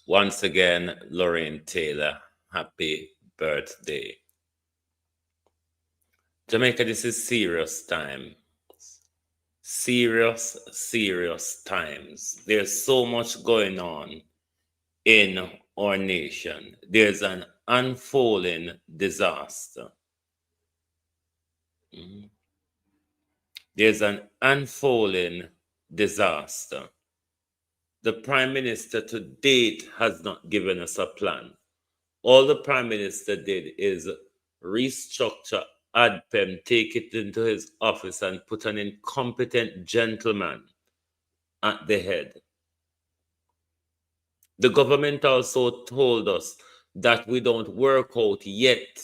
Once again, Lorraine Taylor, happy birthday. Jamaica, this is serious time. Serious, serious times. There's so much going on in our nation. There's an unfolding disaster. There's an unfolding disaster. The Prime Minister to date has not given us a plan. All the Prime Minister did is restructure ADPEM, take it into his office and put an incompetent gentleman at the head. The government also told us that we don't work out yet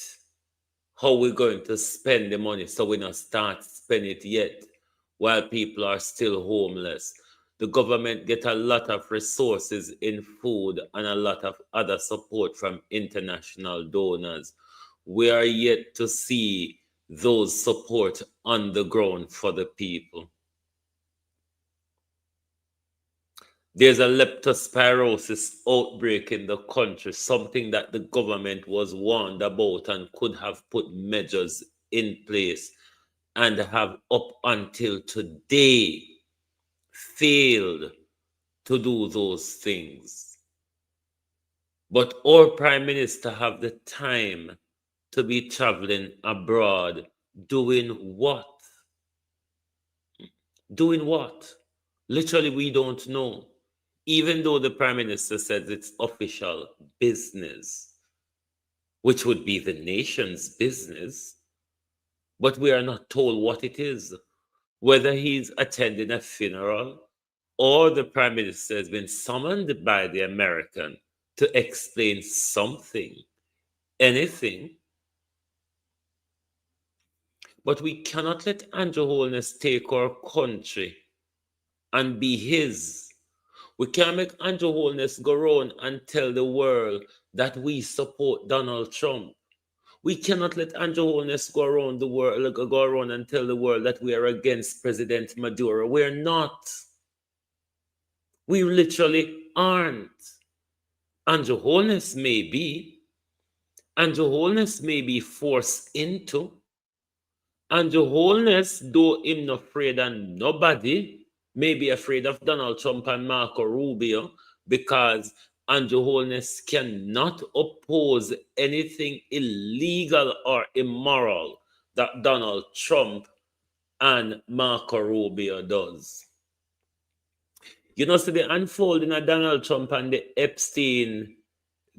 how we're going to spend the money, so we don't start spending it yet while people are still homeless. The government get a lot of resources in food and a lot of other support from international donors. We are yet to see those support on the ground for the people. There's a leptospirosis outbreak in the country, something that the government was warned about and could have put measures in place and have up until today failed to do those things. But our Prime Minister have the time to be traveling abroad doing what? Doing what? Literally, we don't know. Even though the Prime Minister says it's official business, which would be the nation's business, but we are not told what it is. Whether he's attending a funeral or the Prime Minister has been summoned by the American to explain something, anything. But we cannot let Andrew Holness take our country and be his. We can't make Andrew Holness go around and tell the world that we support Donald Trump. We cannot let Andrew Holness go around the world, go around and tell the world that we are against President Maduro. We're not. We literally aren't. Andrew Holness may be. Andrew Holness may be forced into. Andrew Holness, though him not afraid of nobody, may be afraid of Donald Trump and Marco Rubio, because Andrew Holness cannot oppose anything illegal or immoral that Donald Trump and Marco Rubio does. You know, see the unfolding of Donald Trump and the Epstein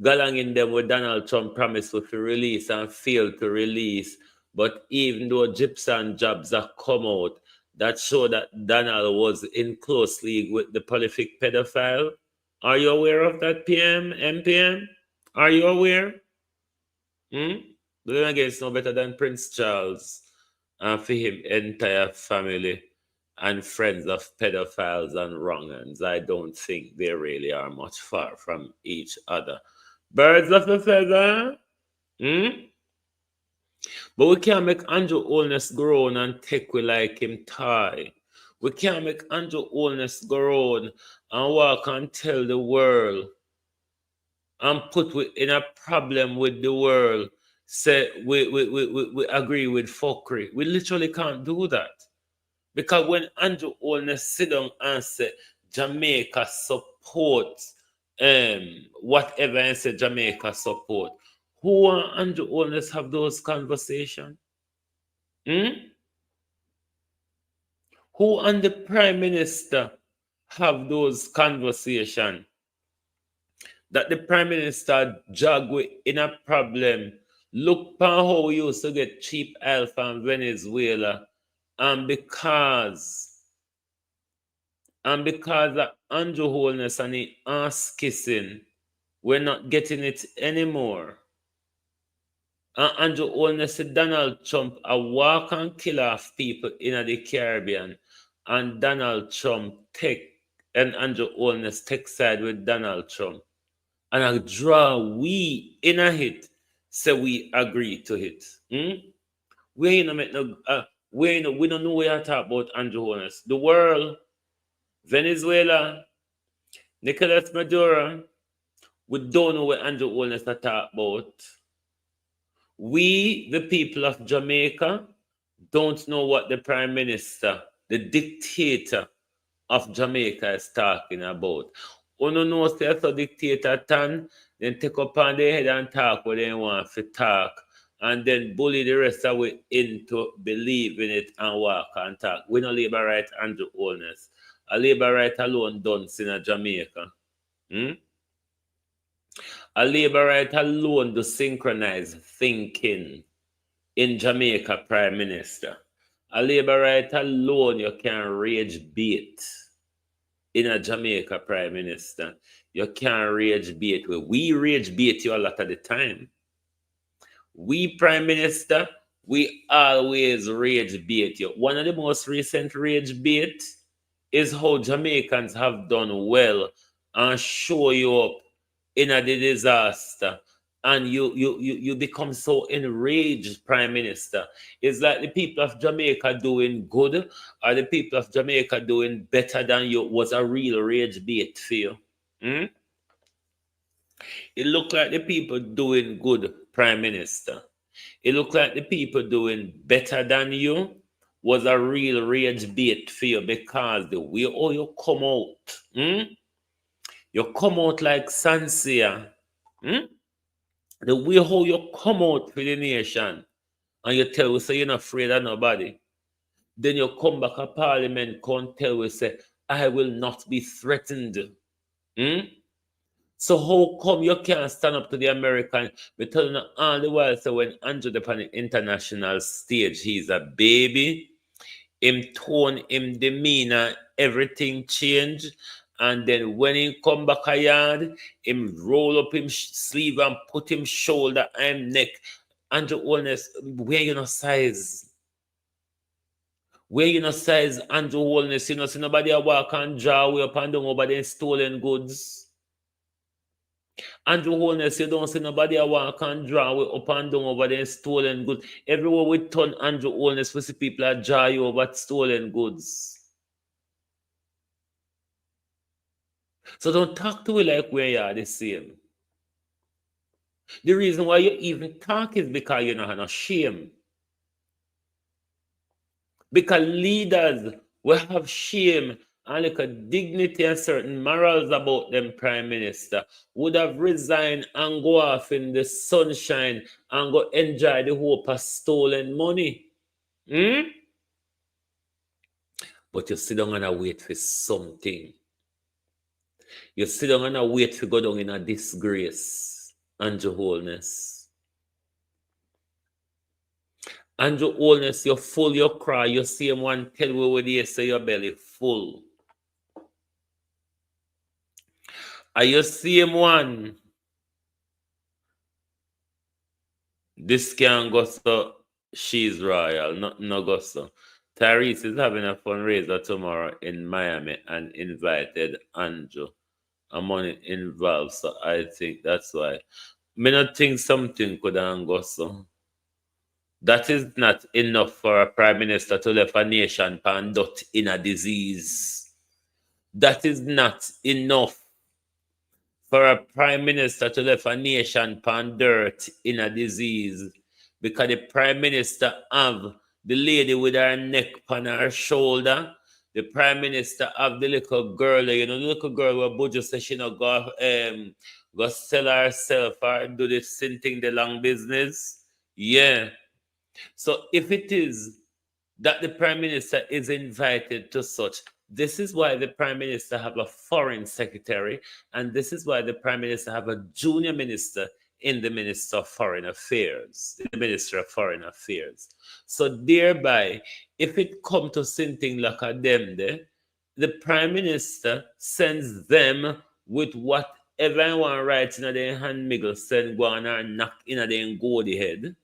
galang in them with Donald Trump promised to release and failed to release. But even though Gyps and Jobs have come out that show that Donald was in close league with the prolific pedophile, are you aware of that, MPM? Are you aware? But then again, it's no better than Prince Charles and for him entire family and friends of pedophiles and wrong'uns. I don't think they really are much far from each other. Birds of a feather. But we can't make Andrew Holness grown and take we like him tie. We can't make Andrew Holness grown and walk and tell the world and put we in a problem with the world. Say we agree with fuckery. We literally can't do that. Because when Andrew Holness sit down and say Jamaica supports whatever and say Jamaica support, who and Andrew Holness have those conversations? Who and the Prime Minister have those conversations? That the Prime Minister jog with in a problem. Look upon how we used to get cheap oil from Venezuela, and because of Andrew Holness and the ass kissing, we're not getting it anymore. And Andrew Holness said Donald Trump a walk and kill off people in the Caribbean, and Donald Trump and Andrew Holness take side with Donald Trump. And I draw we in a hit, so we agree to it. We ain't make no we don't know what you talk about Andrew Holness. The world, Venezuela, Nicolas Maduro, we don't know what Andrew Holness talk about. We, the people of Jamaica, don't know what the Prime Minister, the dictator of Jamaica is talking about. Uno know say so dictator tan, then take up on their head and talk what they want to talk, and then bully the rest of it into believing it and walk and talk. We don't labor right Andrew Holness. A labor right alone done in Jamaica. A labor right alone to synchronize thinking in Jamaica Prime Minister. A labor right alone you can rage bait in a Jamaica Prime Minister. You can't rage bait. We rage bait you a lot of the time. We Prime Minister, we always rage bait you. One of the most recent rage bait is how Jamaicans have done well and show you up in a disaster, and you become so enraged, Prime Minister. It's like the people of Jamaica doing good or the people of Jamaica doing better than you was a real rage bait for you. It looked like the people doing good, Prime Minister. It looked like the people doing better than you was a real rage bait for you, because the way how you come out, you come out like Sansia. The way how you come out for the nation and you tell us say you're not afraid of nobody. Then you come back to Parliament, come tell us say, I will not be threatened. So how come you can't stand up to the American? We tell you all the while, so when Andrew upon the international stage, he's a baby. Him tone, him demeanor, everything changed. And then when he come back a yard, him roll up him sleeve and put him shoulder and neck. Andrew Holness, where you no size? Where you no size Andrew Holness? You know, see nobody a walk and draw way up and down over the stolen goods. Andrew Holness, you don't see nobody a walk and draw with up and down over there stolen goods. Everywhere we turn Andrew Holness, we see people are draw you over stolen goods. So don't talk to me like we are the same. The reason why you even talk is because you don't have no shame. Because leaders will have shame and like a dignity and certain morals about them prime minister would have resigned and go off in the sunshine and go enjoy the hope of stolen money. But you sit down and wait for something. You sit down and wait to go down in a disgrace, Andrew Holness. Andrew Holness, you full, you cry, you see him one tell you where they say your belly full. And you see him one. This can go so she's royal, nothing no go so. Tyrese is having a fundraiser tomorrow in Miami and invited Andrew. And money involved, so I think that's why. Me not think something could have go so. That is not enough for a prime minister to left a nation pan dot in a disease. That is not enough for a prime minister to left a nation pan dirt in a disease. Because the prime minister have the lady with her neck on her shoulder. The prime minister have the little girl, you know, the little girl where Buju says she not go sell herself or do this thing the long business. Yeah. So if it is that the prime minister is invited to such, this is why the prime minister have a foreign secretary, and this is why the prime minister have a junior minister in the Minister of Foreign Affairs, the Minister of Foreign Affairs. So thereby, if it come to something like a them there, the prime minister sends them with whatever I want right in their hand miggle, send go on and knock in their go the head.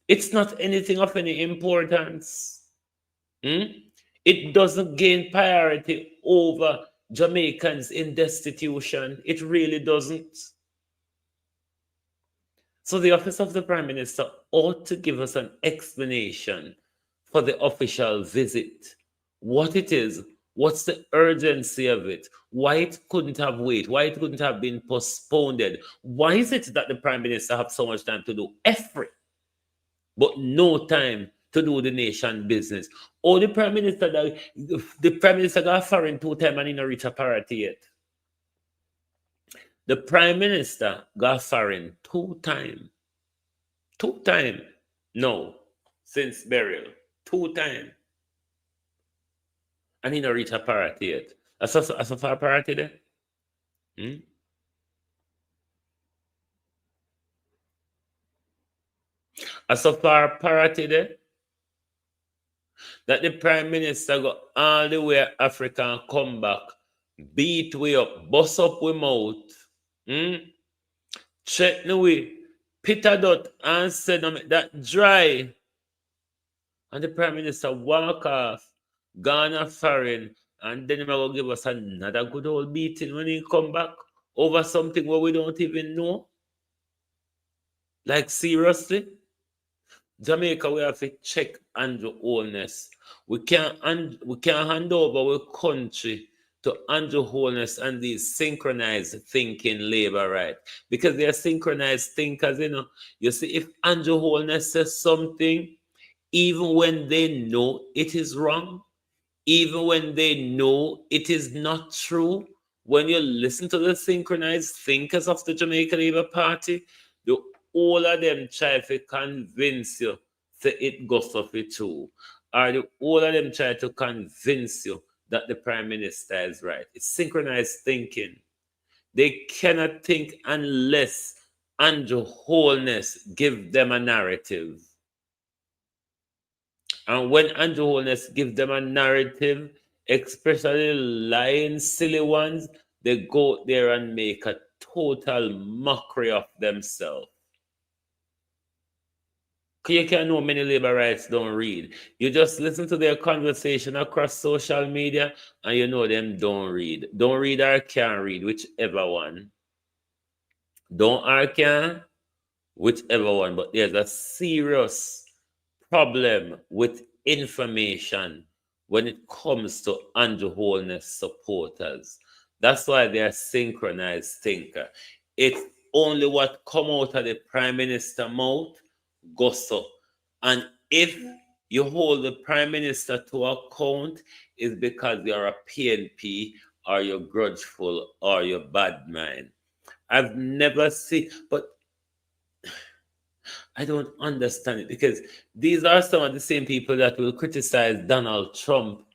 It's not anything of any importance. It doesn't gain priority over Jamaicans in destitution. It really doesn't. So the office of the Prime Minister ought to give us an explanation for the official visit. What it is, what's the urgency of it, why it couldn't have waited, why it couldn't have been postponed. Why is it that the Prime Minister have so much time to do everything, but no time to do the nation business? Or the Prime Minister got foreign 2 times and he not reach a parity yet. The Prime Minister got foreign 2 times. 2 times. No, since burial. 2 times. And he not reach a parity yet. As a far parity there? As a far parity there? That the Prime Minister go all the way Africa and come back, beat we up, bust up we mouth, check the way, Peter Dot and said that dry. And the Prime Minister walk off, gone foreign, and then he will give us another good old beating when he come back over something where we don't even know. Like seriously? Jamaica, we have to check Andrew Holness. We can't hand over our country to Andrew Holness and these synchronized thinking labor right. Because they are synchronized thinkers, you know. You see, if Andrew Holness says something, even when they know it is wrong, even when they know it is not true, when you listen to the synchronized thinkers of the Jamaica Labour Party, all of them try to convince you that it goes off it too. Or all of them try to convince you that the Prime Minister is right. It's synchronized thinking. They cannot think unless Andrew Holness give them a narrative. And when Andrew Holness gives them a narrative, especially lying, silly ones, they go there and make a total mockery of themselves. You can know many labor rights don't read. You just listen to their conversation across social media and you know them don't read. Don't read or can't read, whichever one. Don't argue whichever one, but there's a serious problem with information when it comes to Andrew Holness supporters. That's why they are synchronized thinker. It's only what come out of the prime minister mouth goes so. And if you hold the prime minister to account, it's because you're a PNP or you're grudgeful or you're bad mind. I've never seen, but I don't understand it because these are some of the same people that will criticize Donald Trump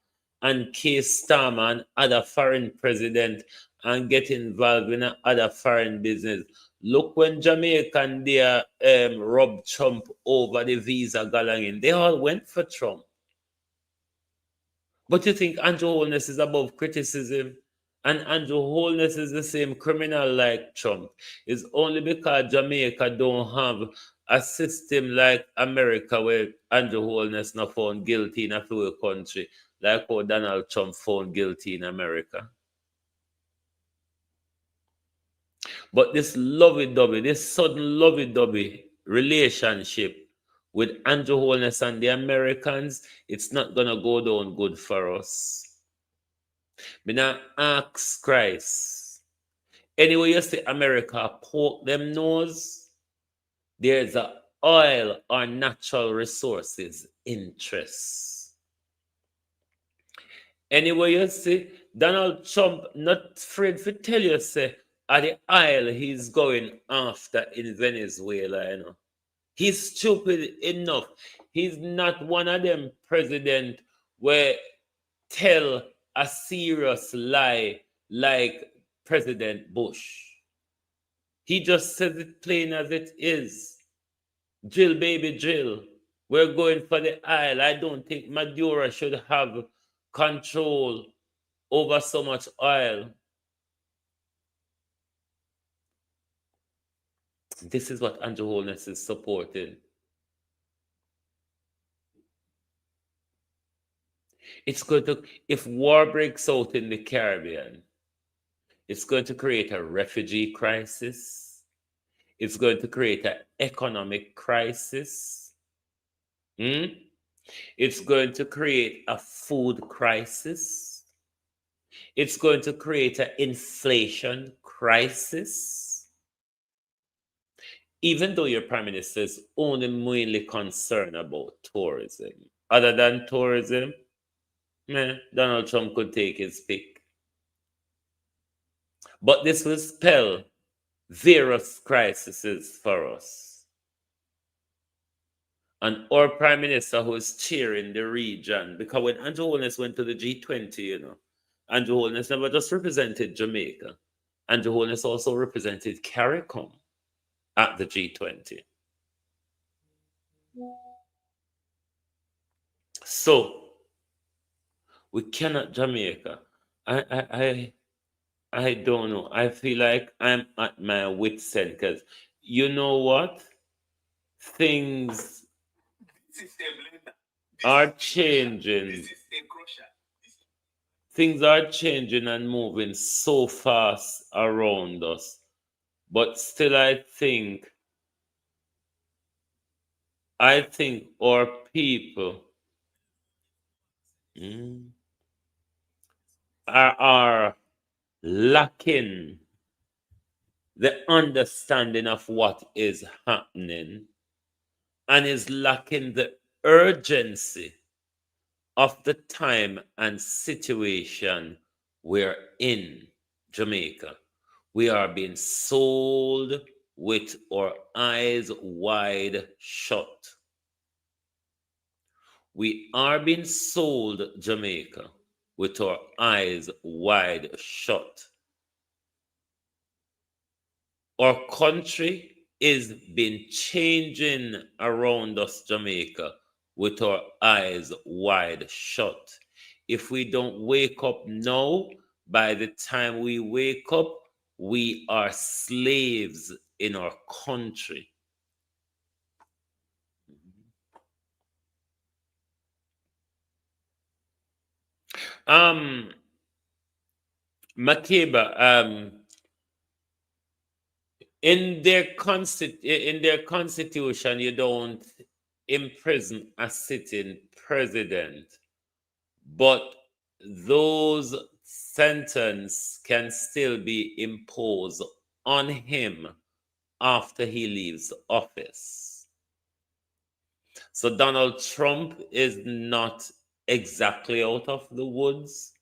and Keir Starmer and other foreign president and get involved in other foreign business. Look when Jamaica and they robbed Trump over the visa galangin. They all went for Trump. But you think Andrew Holness is above criticism? And Andrew Holness is the same criminal like Trump. It's only because Jamaica don't have a system like America where Andrew Holness not found guilty in a few country, like how Donald Trump found guilty in America. But this lovey-dovey, this sudden lovey-dovey relationship with Andrew Holness and the Americans, it's not gonna go down good for us. Me not ask Christ. Anyway, you see America poke them nose, there's a oil or natural resources interest. Anyway, you see Donald Trump not afraid to tell you, say, at the oil he's going after in Venezuela, you know. He's stupid enough. He's not one of them president where tell a serious lie like President Bush. He just says it plain as it is. Drill, baby, drill. We're going for the aisle. I don't think Maduro should have control over so much oil. This is what Andrew Holness is supporting. It's going to, if war breaks out in the Caribbean, it's going to create a refugee crisis. It's going to create an economic crisis. It's going to create a food crisis. It's going to create an inflation crisis. Even though your prime minister is only mainly concerned about tourism. Other than tourism, Donald Trump could take his pick. But this will spell various crises for us. And our prime minister who is cheering the region, because when Andrew Holness went to the G20, you know, Andrew Holness never just represented Jamaica. Andrew Holness also represented CARICOM at the G20. So we cannot Jamaica. I don't know. I feel like I'm at my wit's end because you know what? Things are changing. Things are changing and moving so fast around us. But still I think our people are lacking the understanding of what is happening and is lacking the urgency of the time and situation we're in Jamaica. We are being sold with our eyes wide shut. We are being sold Jamaica with our eyes wide shut. Our country is been changing around us, Jamaica, with our eyes wide shut. If we don't wake up now, by the time we wake up, we are slaves in our country. Makeba, in their constitution, you don't imprison a sitting president, but those sentence can still be imposed on him after he leaves office. So Donald Trump is not exactly out of the woods.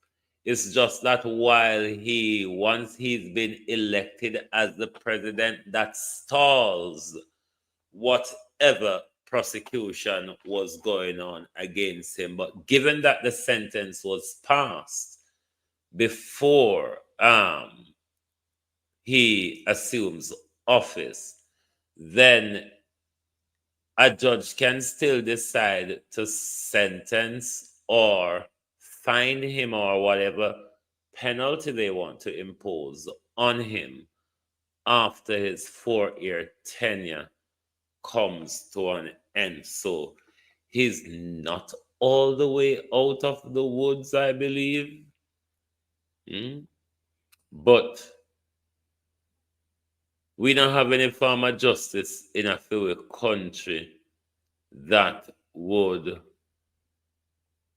It's just that once he's been elected as the president, that stalls whatever prosecution was going on against him. But given that the sentence was passed before he assumes office, then a judge can still decide to sentence or fine him or whatever penalty they want to impose on him after his 4-year tenure comes to an end. So he's not all the way out of the woods, I believe. But we don't have any form of justice in a few country that would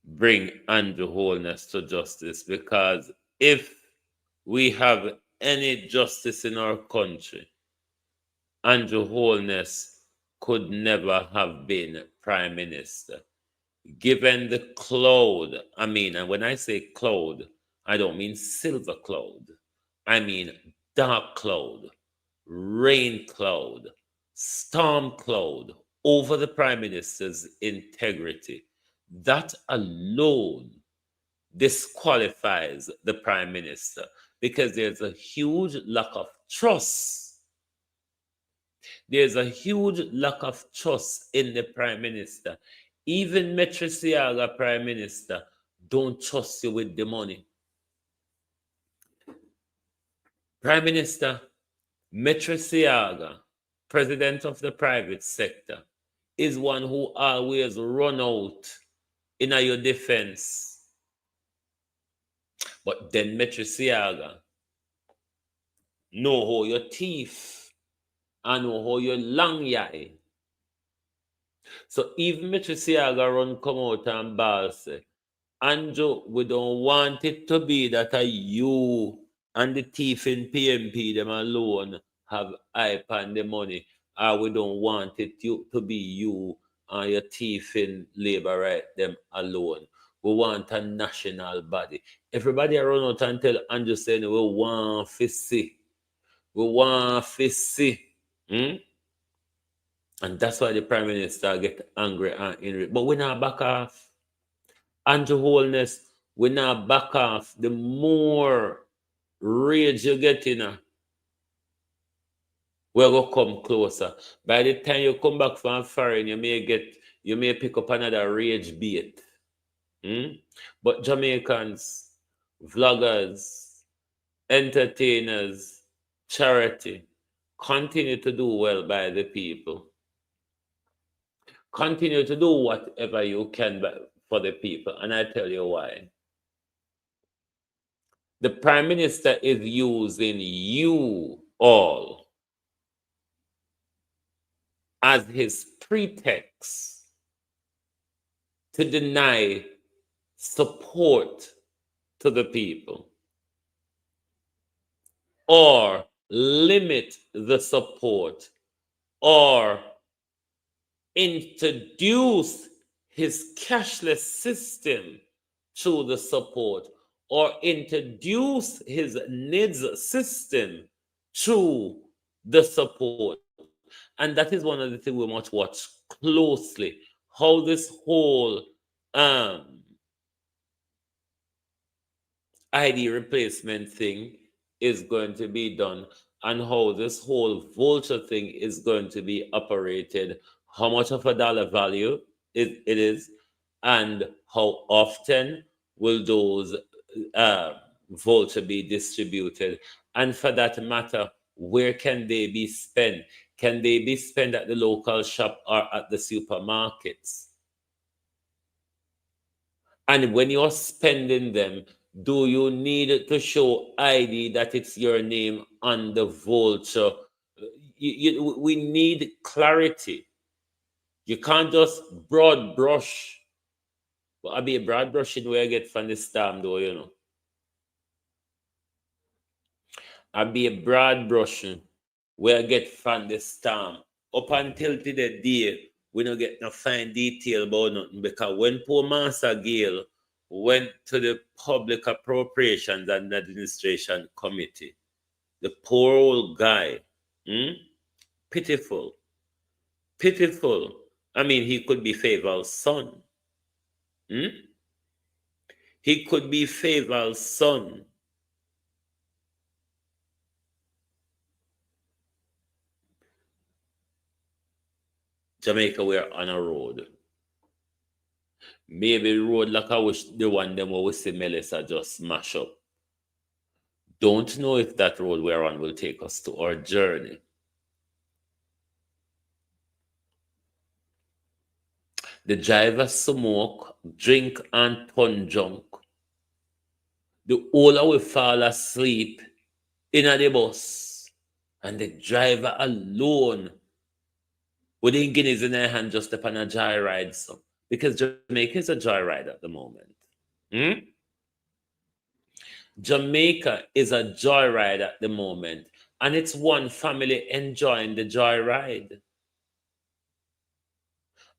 bring Andrew Holness to justice, because if we have any justice in our country, Andrew Holness could never have been prime minister. Given the cloud, and when I say cloud, I don't mean silver cloud. I mean dark cloud, rain cloud, storm cloud over the prime minister's integrity. That alone disqualifies the prime minister, because there's a huge lack of trust. There's a huge lack of trust in the prime minister. Even Metrosiaga prime minister don't trust you with the money. Prime Minister Metrosiaga, president of the private sector, is one who always run out in your defense. But then Metrosiaga know how your teeth and know how your long yai. So even Metrosiaga run come out and ball say, Andrew, we don't want it to be that you and the thief in PMP them alone have hype and the money. Or we don't want it to be you and your thief in labor right them alone. We want a national body. Everybody run out and tell Andrew saying we want to see. We want to see. And that's why the prime minister get angry and angry. But we not back off. Andrew Holness, we not back off. The more rage you get in, we're going to come closer. By the time you come back from foreign, you may pick up another rage bait. But Jamaicans, vloggers, entertainers, charity, continue to do well by the people. Continue to do whatever you can for the people. And I tell you why. The prime minister is using you all as his pretext to deny support to the people or limit the support or introduce his cashless system through the support or introduce his NIDS system through the support. And that is one of the things we must watch closely, how this whole ID replacement thing is going to be done, and how this whole vulture thing is going to be operated, how much of a dollar value it is, and how often will those vulture be distributed. And for that matter, where can they be spent? Can they be spent at the local shop or at the supermarkets? And when you're spending them, do you need to show ID that it's your name on the vulture, we need clarity. You can't just broad brush. But I be a broad brushing where I get from the storm, though, you know. I be a broad brushing where I get from the storm. Up until to the day, we don't get no fine detail about nothing, because when poor Master Gale went to the Public Appropriations and Administration Committee, the poor old guy, pitiful, pitiful. I mean, he could be Favor's son. He could be Favor's son. Jamaica, we're on a road. Maybe the road like I wish the one them where we see Melissa just smash up. Don't know if that road we're on will take us to our journey. The driver smoke, drink, and turn drunk. The older will fall asleep in the bus, and the driver alone with the guineas in their hand just upon a joyride. So, because Jamaica is a joyride at the moment. Jamaica is a joyride at the moment, and it's one family enjoying the joyride.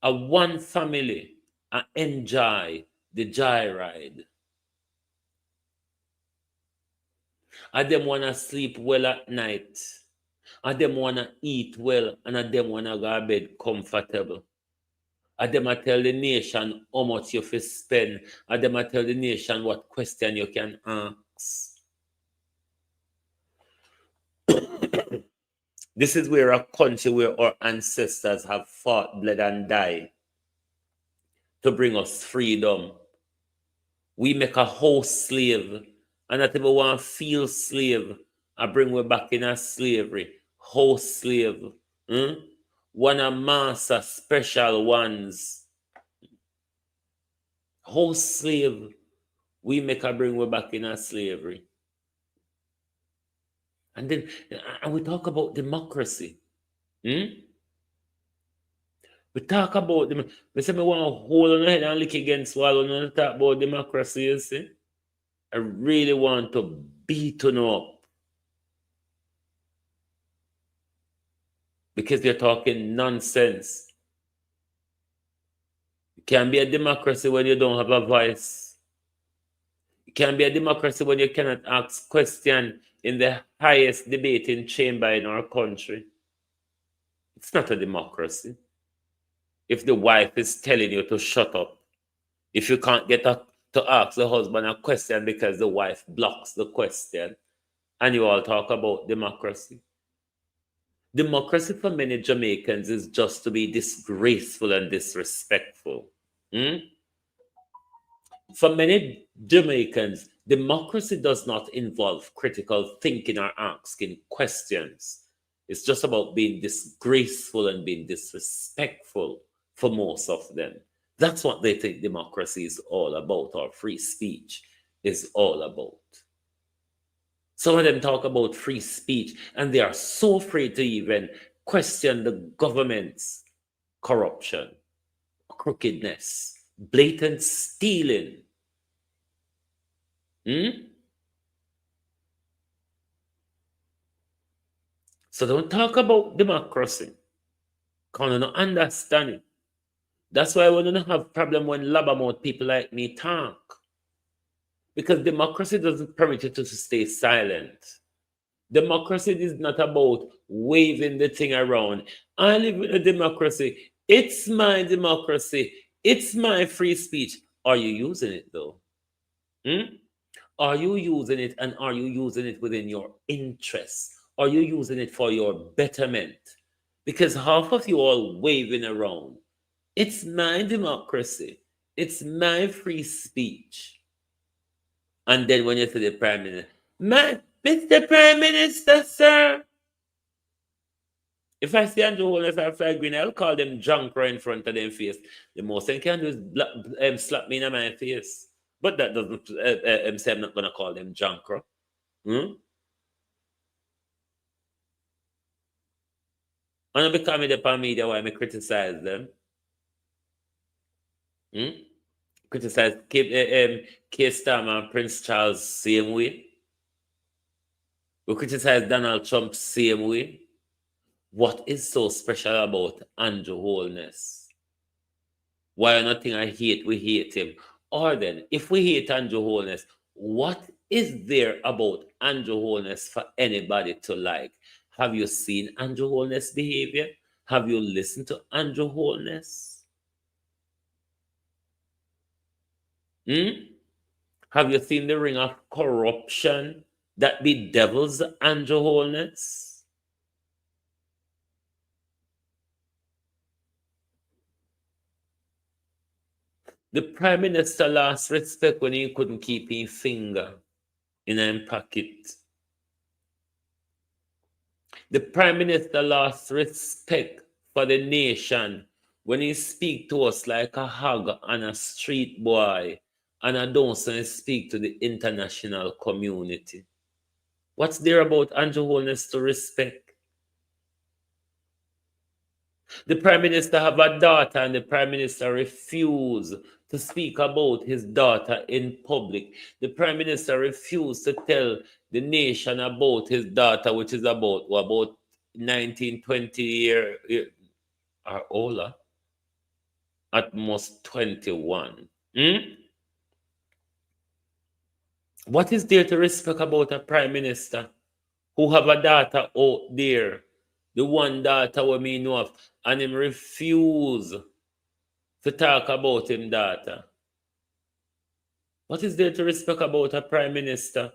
One family enjoy the joyride. And them want to sleep well at night. And them want to eat well. And them want to go to bed comfortable. And them tell the nation how much you have spend. And them tell the nation what question you can ask. This is where a country where our ancestors have fought, bled, and died to bring us freedom. We make a house slave, and that people want to feel slave and bring we back in a slavery. House slave. One a master, special ones. House slave. We make a bring we back in a slavery. And then and we talk about democracy. We talk about them. We say, I want to hold on head and lick against wall and talk about democracy, you see. I really want to beat on up. Because you're talking nonsense. It can't be a democracy when you don't have a voice. It can't be a democracy when you cannot ask questions in the highest debating chamber in our country. It's not a democracy. If the wife is telling you to shut up, if you can't get to ask the husband a question because the wife blocks the question, and you all talk about democracy. Democracy for many Jamaicans is just to be disgraceful and disrespectful. For many Jamaicans, democracy does not involve critical thinking or asking questions. It's just about being disgraceful and being disrespectful for most of them. That's what they think democracy is all about, or free speech is all about. Some of them talk about free speech, and they are so afraid to even question the government's corruption, crookedness, blatant stealing. So don't talk about democracy. Because you don't understand it. That's why we don't have problem when labamouth people like me talk. Because democracy doesn't permit you to stay silent. Democracy is not about waving the thing around. I live in a democracy. It's my democracy. It's my free speech. Are you using it though? Are you using it, and are you using it within your interests? Are you using it for your betterment? Because half of you all waving around. It's my democracy. It's my free speech. And then when you say the Prime Minister, Mr. Prime Minister, sir. If I see Andrew Holness or Flag Green, I'll call them junker in front of them face. The most they can do is slap me in my face. But that doesn't say I'm not going to call them junker. And because me the media, why me criticize them? Criticize K-Star and Prince Charles same way. We criticize Donald Trump same way. What is so special about Andrew Holness? Why nothing I hate, we hate him? Or then, if we hate Andrew Holness, what is there about Andrew Holness for anybody to like? Have you seen Andrew Holness' behavior? Have you listened to Andrew Holness? Have you seen the ring of corruption that bedevils Andrew Holness? The Prime Minister lost respect when he couldn't keep his finger in his pocket. The Prime Minister lost respect for the nation when he speak to us like a hog and a street boy, and I don't speak to the international community. What's there about Andrew Holness to respect? The Prime Minister have a daughter and the Prime Minister refused to speak about his daughter in public. The Prime Minister refused to tell the nation about his daughter, which is about 19, 20 years or older, at most 21. What is there to respect about a Prime Minister who have a daughter out there, the one daughter we me know of, and him refuse to talk about him daughter? What is there to respect about a Prime Minister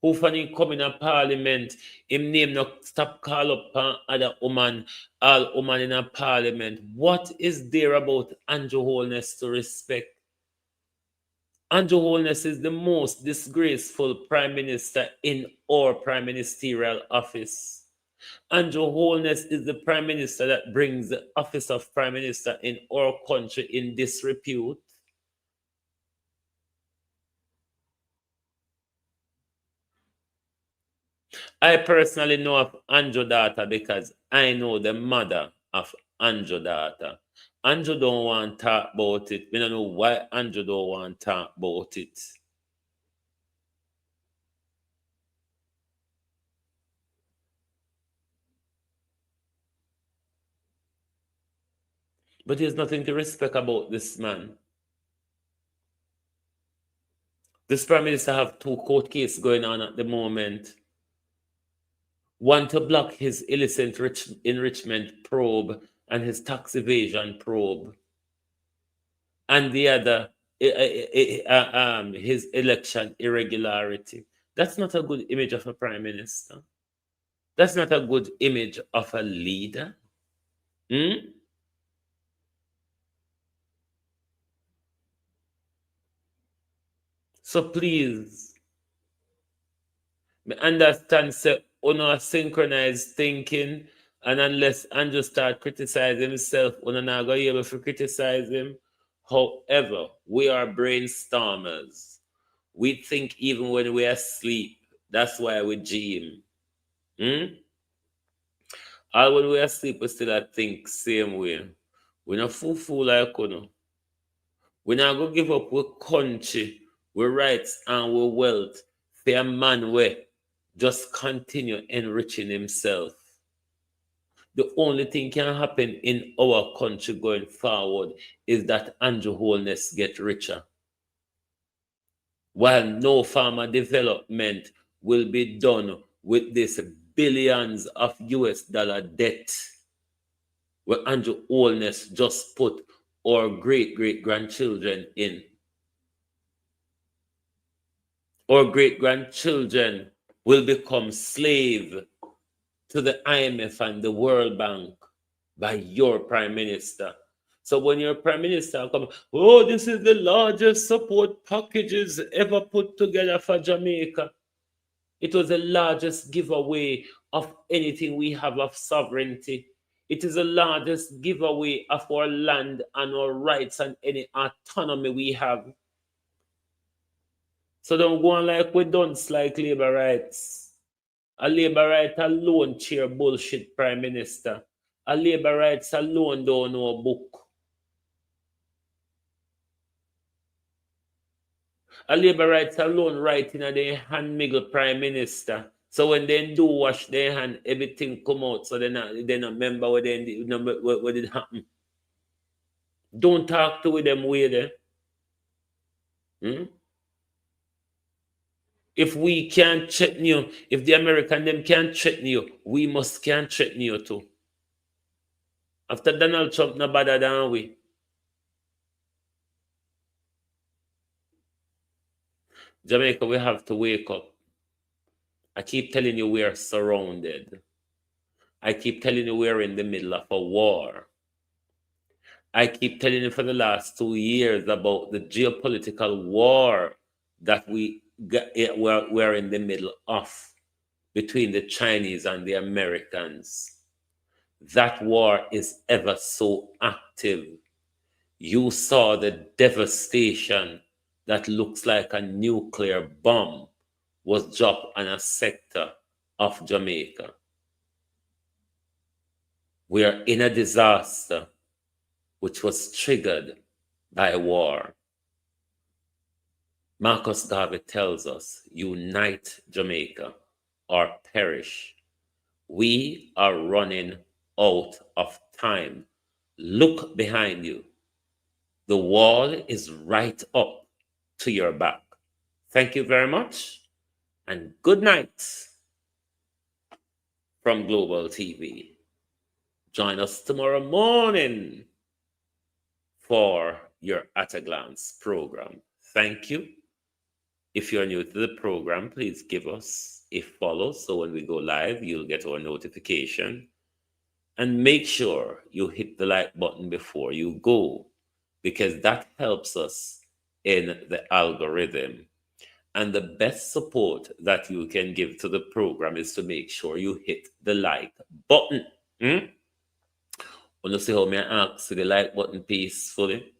who when he come in a parliament, him name no stop call up on other woman, all woman in a parliament? What is there about Andrew Holness to respect? Andrew Holness is the most disgraceful Prime Minister in our Prime Ministerial office. Andrew Holness is the Prime Minister that brings the office of Prime Minister in our country in disrepute. I personally know of Andrew daughter because I know the mother of Andrew daughter. Andrew don't want to talk about it. We don't know why Andrew don't want to talk about it. But there's nothing to respect about this man. This Prime Minister have 2 court cases going on at the moment. One to block his illicit enrichment probe and his tax evasion probe. And the other, his election irregularity. That's not a good image of a Prime Minister. That's not a good image of a leader. So please, me understand say una synchronized thinking, and unless Andrew start criticizing himself, una not gonna be able to criticize him. However, we are brainstormers. We think even when we're asleep. That's why we dream. All when we're asleep, we still think same way. We not fool like you. We not go give up with country, with rights and with wealth for a man where just continue enriching himself. The only thing can happen in our country going forward is that Andrew Holness get richer. While no farmer development will be done with this billions of US dollar debt where Andrew Holness just put our great-great-grandchildren in. Our great-grandchildren will become slave to the IMF and the World Bank by your Prime Minister. So when your Prime Minister comes, oh, this is the largest support packages ever put together for Jamaica. It was the largest giveaway of anything we have of sovereignty. It is the largest giveaway of our land and our rights and any autonomy we have. So don't go on like we don't like labor rights. A labor right alone cheer bullshit Prime Minister. A labor rights alone don't know a book. A labor rights alone writing a their hand miggle prime minister. So when they do wash their hand, everything come out. So they not remember what did happen. Don't talk to them way there. If we can't threaten you, if the American them can't threaten you, we can't threaten you too. After Donald Trump, no better than we. Jamaica, we have to wake up. I keep telling you we are surrounded. I keep telling you we're in the middle of a war. I keep telling you for the last 2 years about the geopolitical war that we're in the middle of between the Chinese and the Americans. That war is ever so active. You saw the devastation that looks like a nuclear bomb was dropped on a sector of Jamaica. We are in a disaster which was triggered by war. Marcus Garvey tells us, unite Jamaica or perish. We are running out of time. Look behind you. The wall is right up to your back. Thank you very much and good night from Global TV. Join us tomorrow morning for your At a Glance program. Thank you. If you're new to the program, please give us a follow so when we go live, you'll get our notification. And make sure you hit the like button before you go, because that helps us in the algorithm. And the best support that you can give to the program is to make sure you hit the like button. Wanna see how me ask the like button peacefully?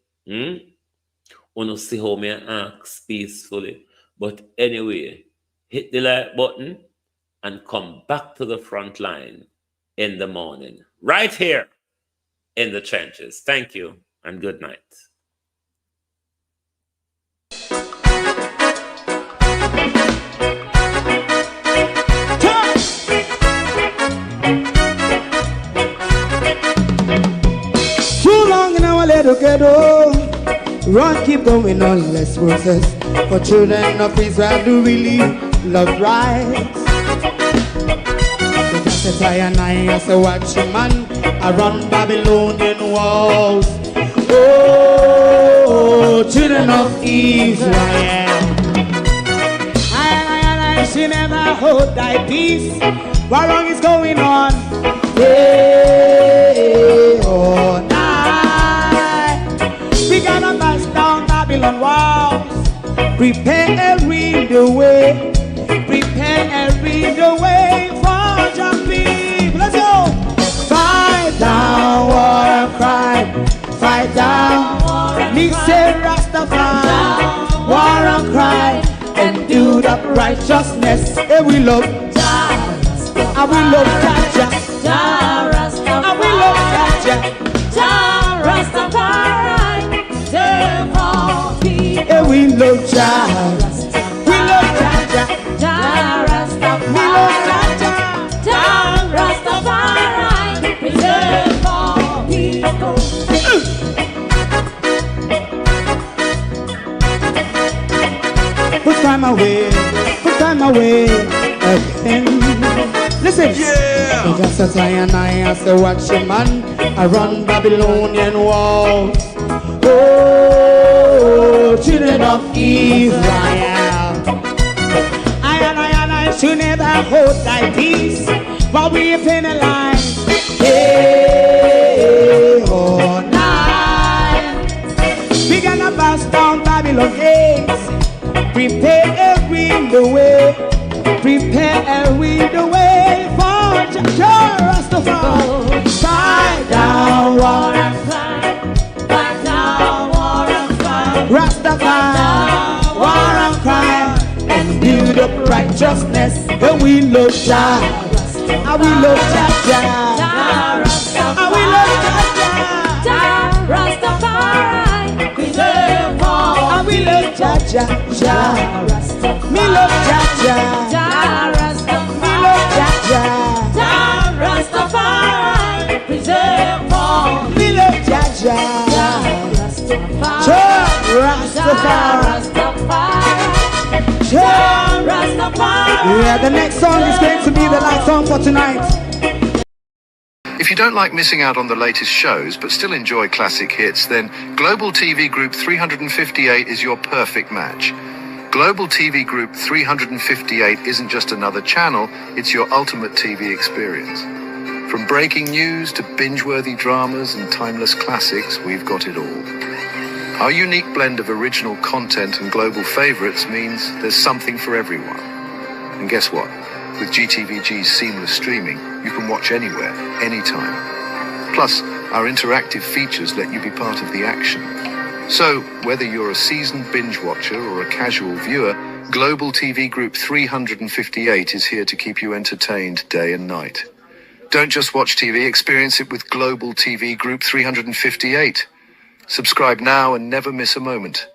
Wanna see how me ask peacefully? But anyway, hit the like button and come back to the front line in the morning, right here in the trenches. Thank you and good night. Too long in our little ghetto, run keep going on, less process. For children of Israel do really love rights. So just a and I as a watchman around Babylonian walls. Oh, children of Israel, I should never hold thy peace. What wrong is going on? Day or night, we gotta bust down Babylon walls. Prepare and read the way. Prepare and read the way for your people. Let's go. Fight down war and crime. Fight down war and crime. Rastafari. War and crime. And do the righteousness. And we love Jah. And we love Jah. Jah Rastafari. And we love Jah. Jah Rastafari. And we love Jah. We love Jah. Jah Rastafari. We love Jah. Jah Rastafari. Preserve our people. Put time away. Put time away again. Listen. Yeah. Just as I and I as a watchman, I run Babylonian walls. Oh, children of Israel, I should never hold thy peace, but we penalize day or night. We gonna bust down Babylon gates. Prepare and read the way. Prepare and read the way for Jah Rastafari. Fight down war and crime. Fight down war and crime. Rastafari, war and crime, and build up righteousness. And we love Jah. And we love Jah. Jah Jah. Rastafari. Me love Jah Jah. Jah Rastafari. Me love Jah Jah. Jah Rastafari. Preserve all. Me love Jah Jah. Jah Rastafari. Jah Rastafari. Jah Rastafari. Yeah, the next song is going to be the last song for tonight. If you don't like missing out on the latest shows but still enjoy classic hits, then Global TV Group 358 is your perfect match. Global TV Group 358 isn't just another channel, it's your ultimate TV experience. From breaking news to binge-worthy dramas and timeless classics, we've got it all. Our unique blend of original content and global favorites means there's something for everyone. And guess what? With GTVG's seamless streaming, you can watch anywhere, anytime. Plus, our interactive features let you be part of the action. So, whether you're a seasoned binge watcher or a casual viewer, Global TV Group 358 is here to keep you entertained day and night. Don't just watch TV, experience it with Global TV Group 358. Subscribe now and never miss a moment.